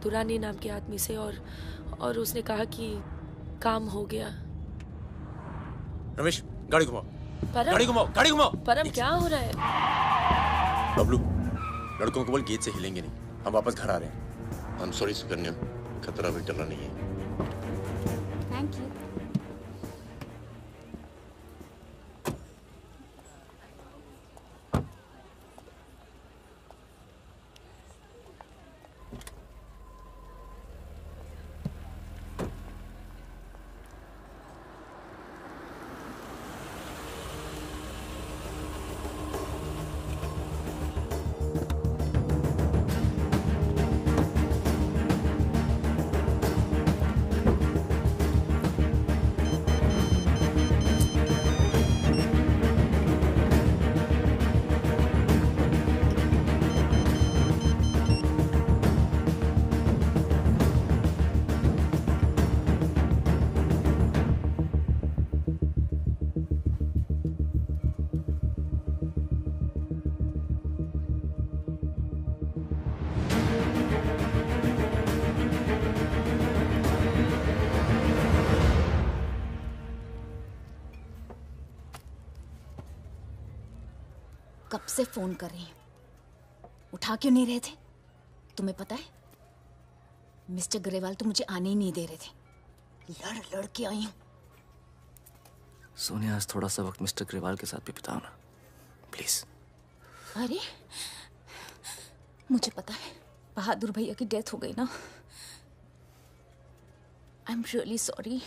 दुरानी नाम के आदमी से, और उसने कहा कि काम हो गया। रमेश, गाड़ी घुमाओ। परम, गाड़ी घुमाओ, गाड़ी घुमाओ। परम क्या हो रहा है? बबलू, लड़कों को बोल गेट से हिलेंगे नहीं, हम वापस घर आ रहे हैं। I'm sorry सुकन्या, खतरा भी टला नहीं है। Thank you. कब से फोन कर रही हूं, उठा क्यों नहीं रहे थे? तुम्हें पता है मिस्टर ग्रेवाल तो मुझे आने ही नहीं दे रहे थे, लड़ लड़ के आई हूं। सोनिया, आज थोड़ा सा वक्त मिस्टर ग्रेवाल के साथ भी बिताओ ना, प्लीज। अरे मुझे पता है बहादुर भैया की डेथ हो गई ना। I am really sorry,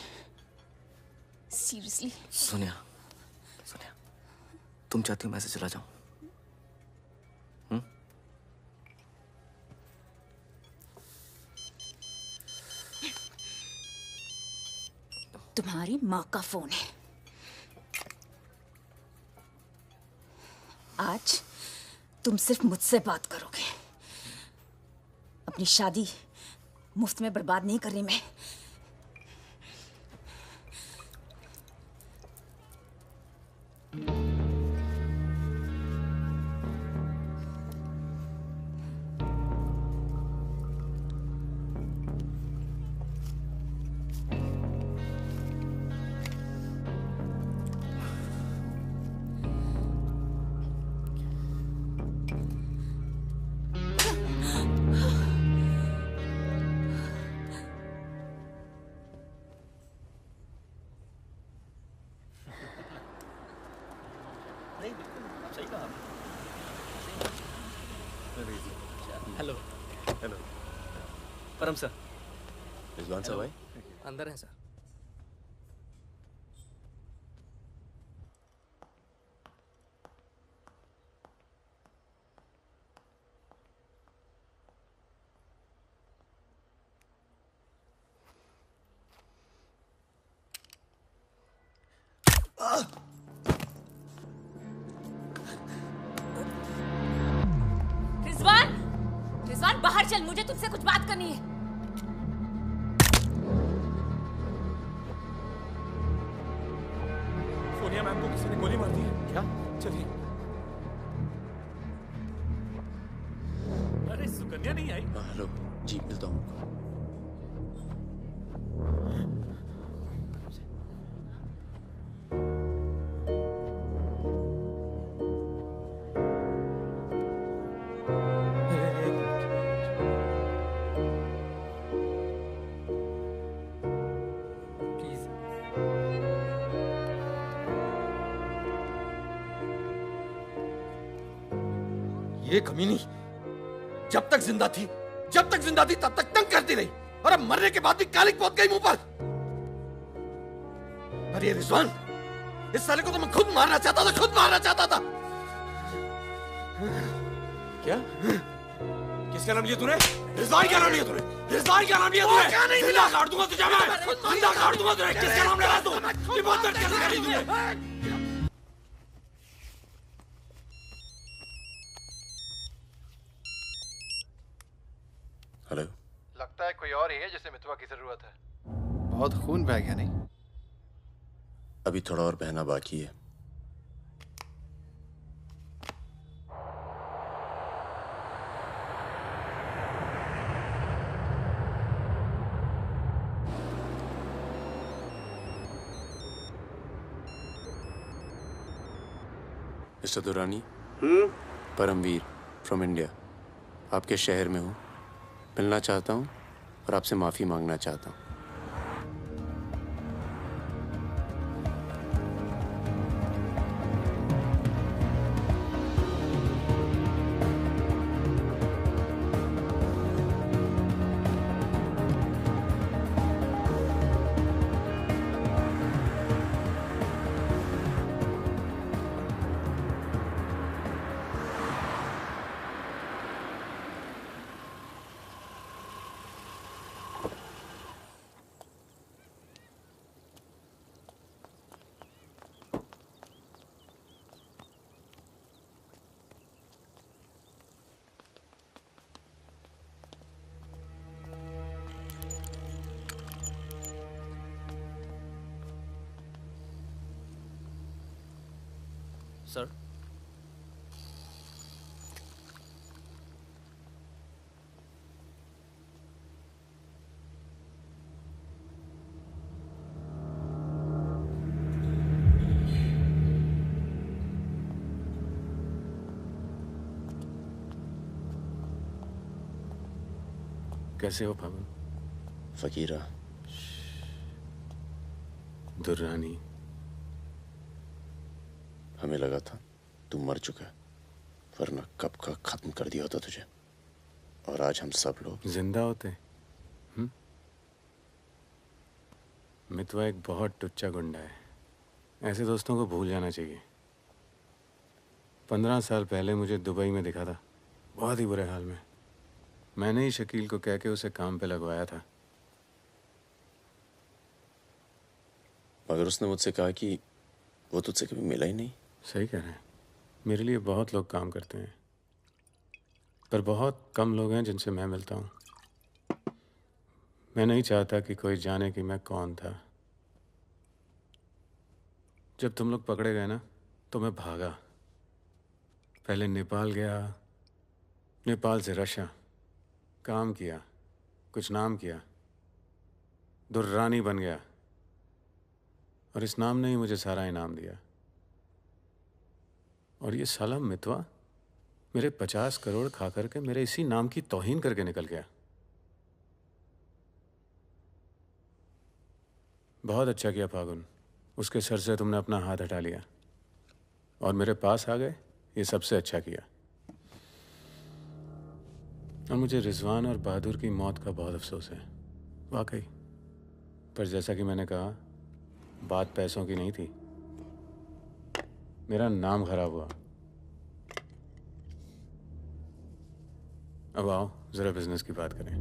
seriously. Sonia, Sonia, तुम चाहती हो मैं ऐसे चला जाऊं? तुम्हारी माँ का फोन है। आज तुम सिर्फ मुझसे बात करोगे। अपनी शादी मुफ्त में बर्बाद नहीं कर रही मैं। हेलो। हेलो परम सर। रिजवान साहब आए? अंदर हैं सर। रिजवान, रिजवान बाहर चल, मुझे तुमसे कुछ बात करनी है। सोनिया मैम को किसी ने गोली मार दी है। क्या? चलिए। अरे सुकन्या नहीं आई? हेलो जी, मिलता हूँ। ये कमीनी जब तक जिंदा थी तब तक तंग करती रही, और अब मरने के बाद भी कालिक पहुंच गई मुंह पर। अरे रिजवान, इस साले को तो मैं खुद मारना चाहता था। क्या? किसका नाम लिया तूने? रिजवान क्या नाम लिया तूने? क्या नहीं जिंदा काट दूंगा तुझे मैं। जिंदा काट दूंगा तुझे। किसका नाम लगा तू? ये बहुत दर्द कैसे करी तूने? हेलो। लगता है कोई और ही है जिसे मितवा की जरूरत है। बहुत खून बह गया नहीं? अभी थोड़ा और बहना बाकी है। Mister Durrani, Paramvir from India, आपके शहर में हूँ, मिलना चाहता हूँ और आपसे माफ़ी मांगना चाहता हूँ। सर, कैसे हो फागुन? फकीरा, दुर्रानी, हमें लगा था तू मर चुका है, वरना कब का खत्म कर दिया होता तुझे। और आज हम सब लोग जिंदा होते। मितवा एक बहुत टुच्चा गुंडा है, ऐसे दोस्तों को भूल जाना चाहिए। 15 साल पहले मुझे दुबई में दिखा था, बहुत ही बुरे हाल में। मैंने ही शकील को कह के उसे काम पे लगवाया था। मगर उसने मुझसे कहा कि वो तुझसे कभी मिला ही नहीं। सही कह रहे हैं, मेरे लिए बहुत लोग काम करते हैं, पर बहुत कम लोग हैं जिनसे मैं मिलता हूँ। मैं नहीं चाहता कि कोई जाने कि मैं कौन था। जब तुम लोग पकड़े गए ना, तो मैं भागा। पहले नेपाल गया, नेपाल से रशिया, काम किया, कुछ नाम किया, दुर्रानी बन गया, और इस नाम ने ही मुझे सारा इनाम दिया। और ये साला मितवा मेरे 50 करोड़ खा करके मेरे इसी नाम की तौहीन करके निकल गया। बहुत अच्छा किया फागुन, उसके सर से तुमने अपना हाथ हटा लिया और मेरे पास आ गए, ये सबसे अच्छा किया। और मुझे रिजवान और बहादुर की मौत का बहुत अफसोस है, वाकई। पर जैसा कि मैंने कहा, बात पैसों की नहीं थी, मेरा नाम खराब हुआ। अब आओ जरा बिजनेस की बात करें।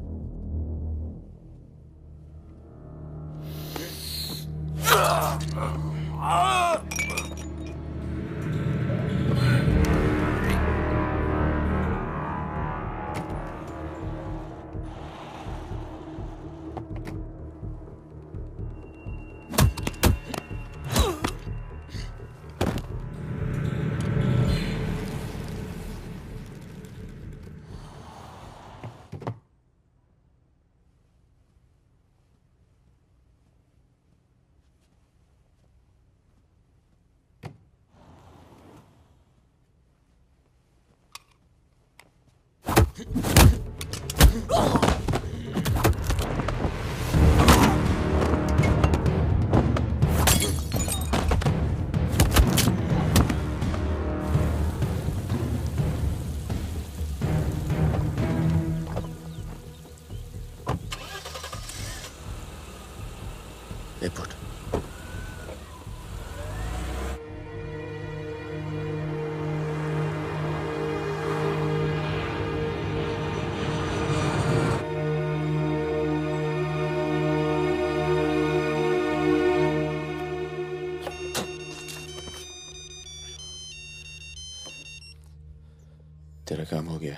तेरा काम हो गया।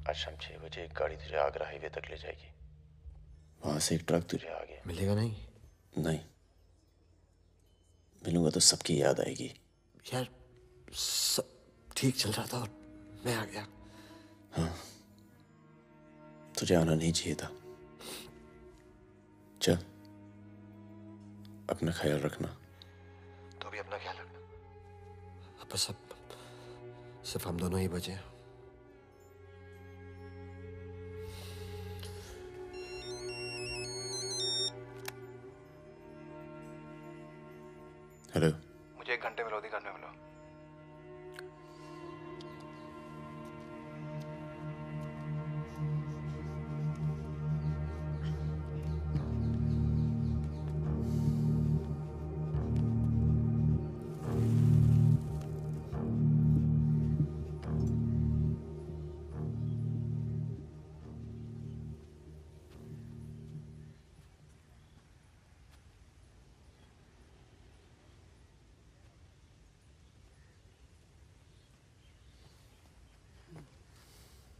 आज शाम 6 बजे एक गाड़ी तुझे आगरा हाईवे तक ले जाएगी, वहां से एक ट्रक तुझे आगे मिलेगा। नहीं नहीं मिलूंगा तो सबकी याद आएगी। यार सब ठीक चल रहा था और मैं आ गया। हाँ, तुझे आना नहीं चाहिए था। चल, अपना ख्याल रखना। तो भी अपना ख्याल रखना। अब बस सिर्फ हम दोनों ही बचे हैं। हेलो, मुझे 1 घंटे में लोधी घर में मिलो।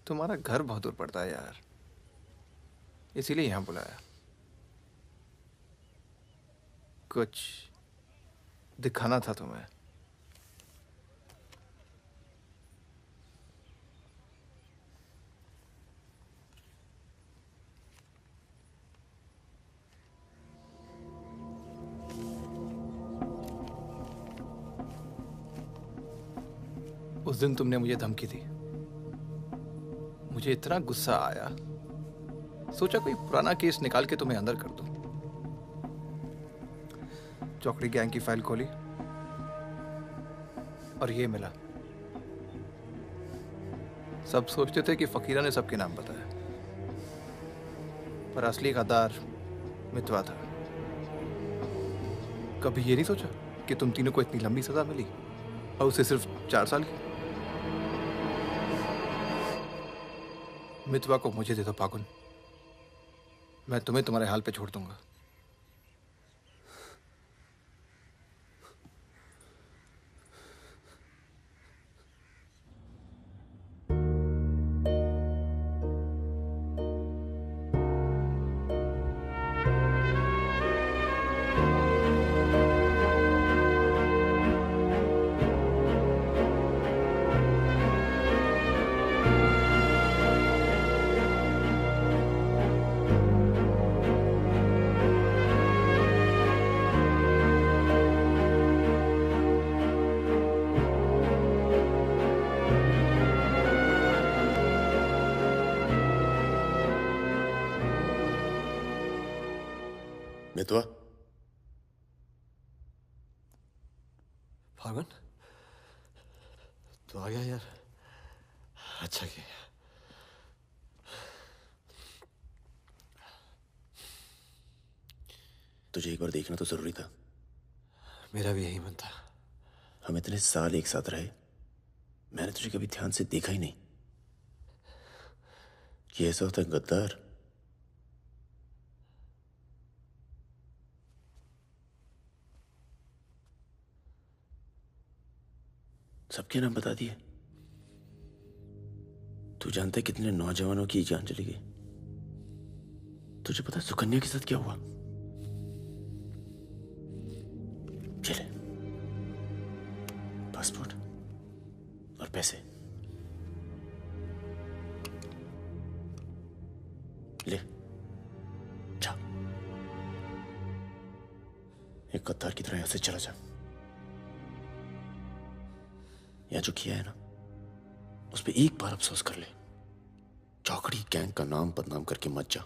तुम्हारा घर बहुत दूर पड़ता है यार, इसीलिए यहाँ बुलाया। कुछ दिखाना था तुम्हें। उस दिन तुमने मुझे धमकी दी, मुझे इतना गुस्सा आया, सोचा कोई पुराना केस निकाल के तुम्हें अंदर कर दूं। चौकड़ी गैंग की फाइल खोली और ये मिला। सब सोचते थे कि फकीरा ने सबके नाम बताया, पर असली गद्दार मितवा था। कभी ये नहीं सोचा कि तुम तीनों को इतनी लंबी सजा मिली और उसे सिर्फ 4 साल की। मितवा को मुझे दे दो फागुन, मैं तुम्हें तुम्हारे हाल पे छोड़ दूंगा। मितवा, फागुन तो आ गया यार, अच्छा किया। तुझे एक बार देखना तो जरूरी था। मेरा भी यही मन था। हम इतने साल एक साथ रहे, मैंने तुझे कभी ध्यान से देखा ही नहीं। ये ऐसा होता है गद्दार। सबके नाम बता दिए। तू जानता है कितने नौजवानों की जान चली गई? तुझे पता है सुकन्या के साथ क्या हुआ? चले, पासपोर्ट और पैसे ले, जा। एक गद्दार की तरह यहां से चला जा। या जो किया है ना, उस पर एक बार अफसोस कर ले। चौकड़ी गैंग का नाम बदनाम करके मत जा।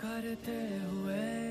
करते हुए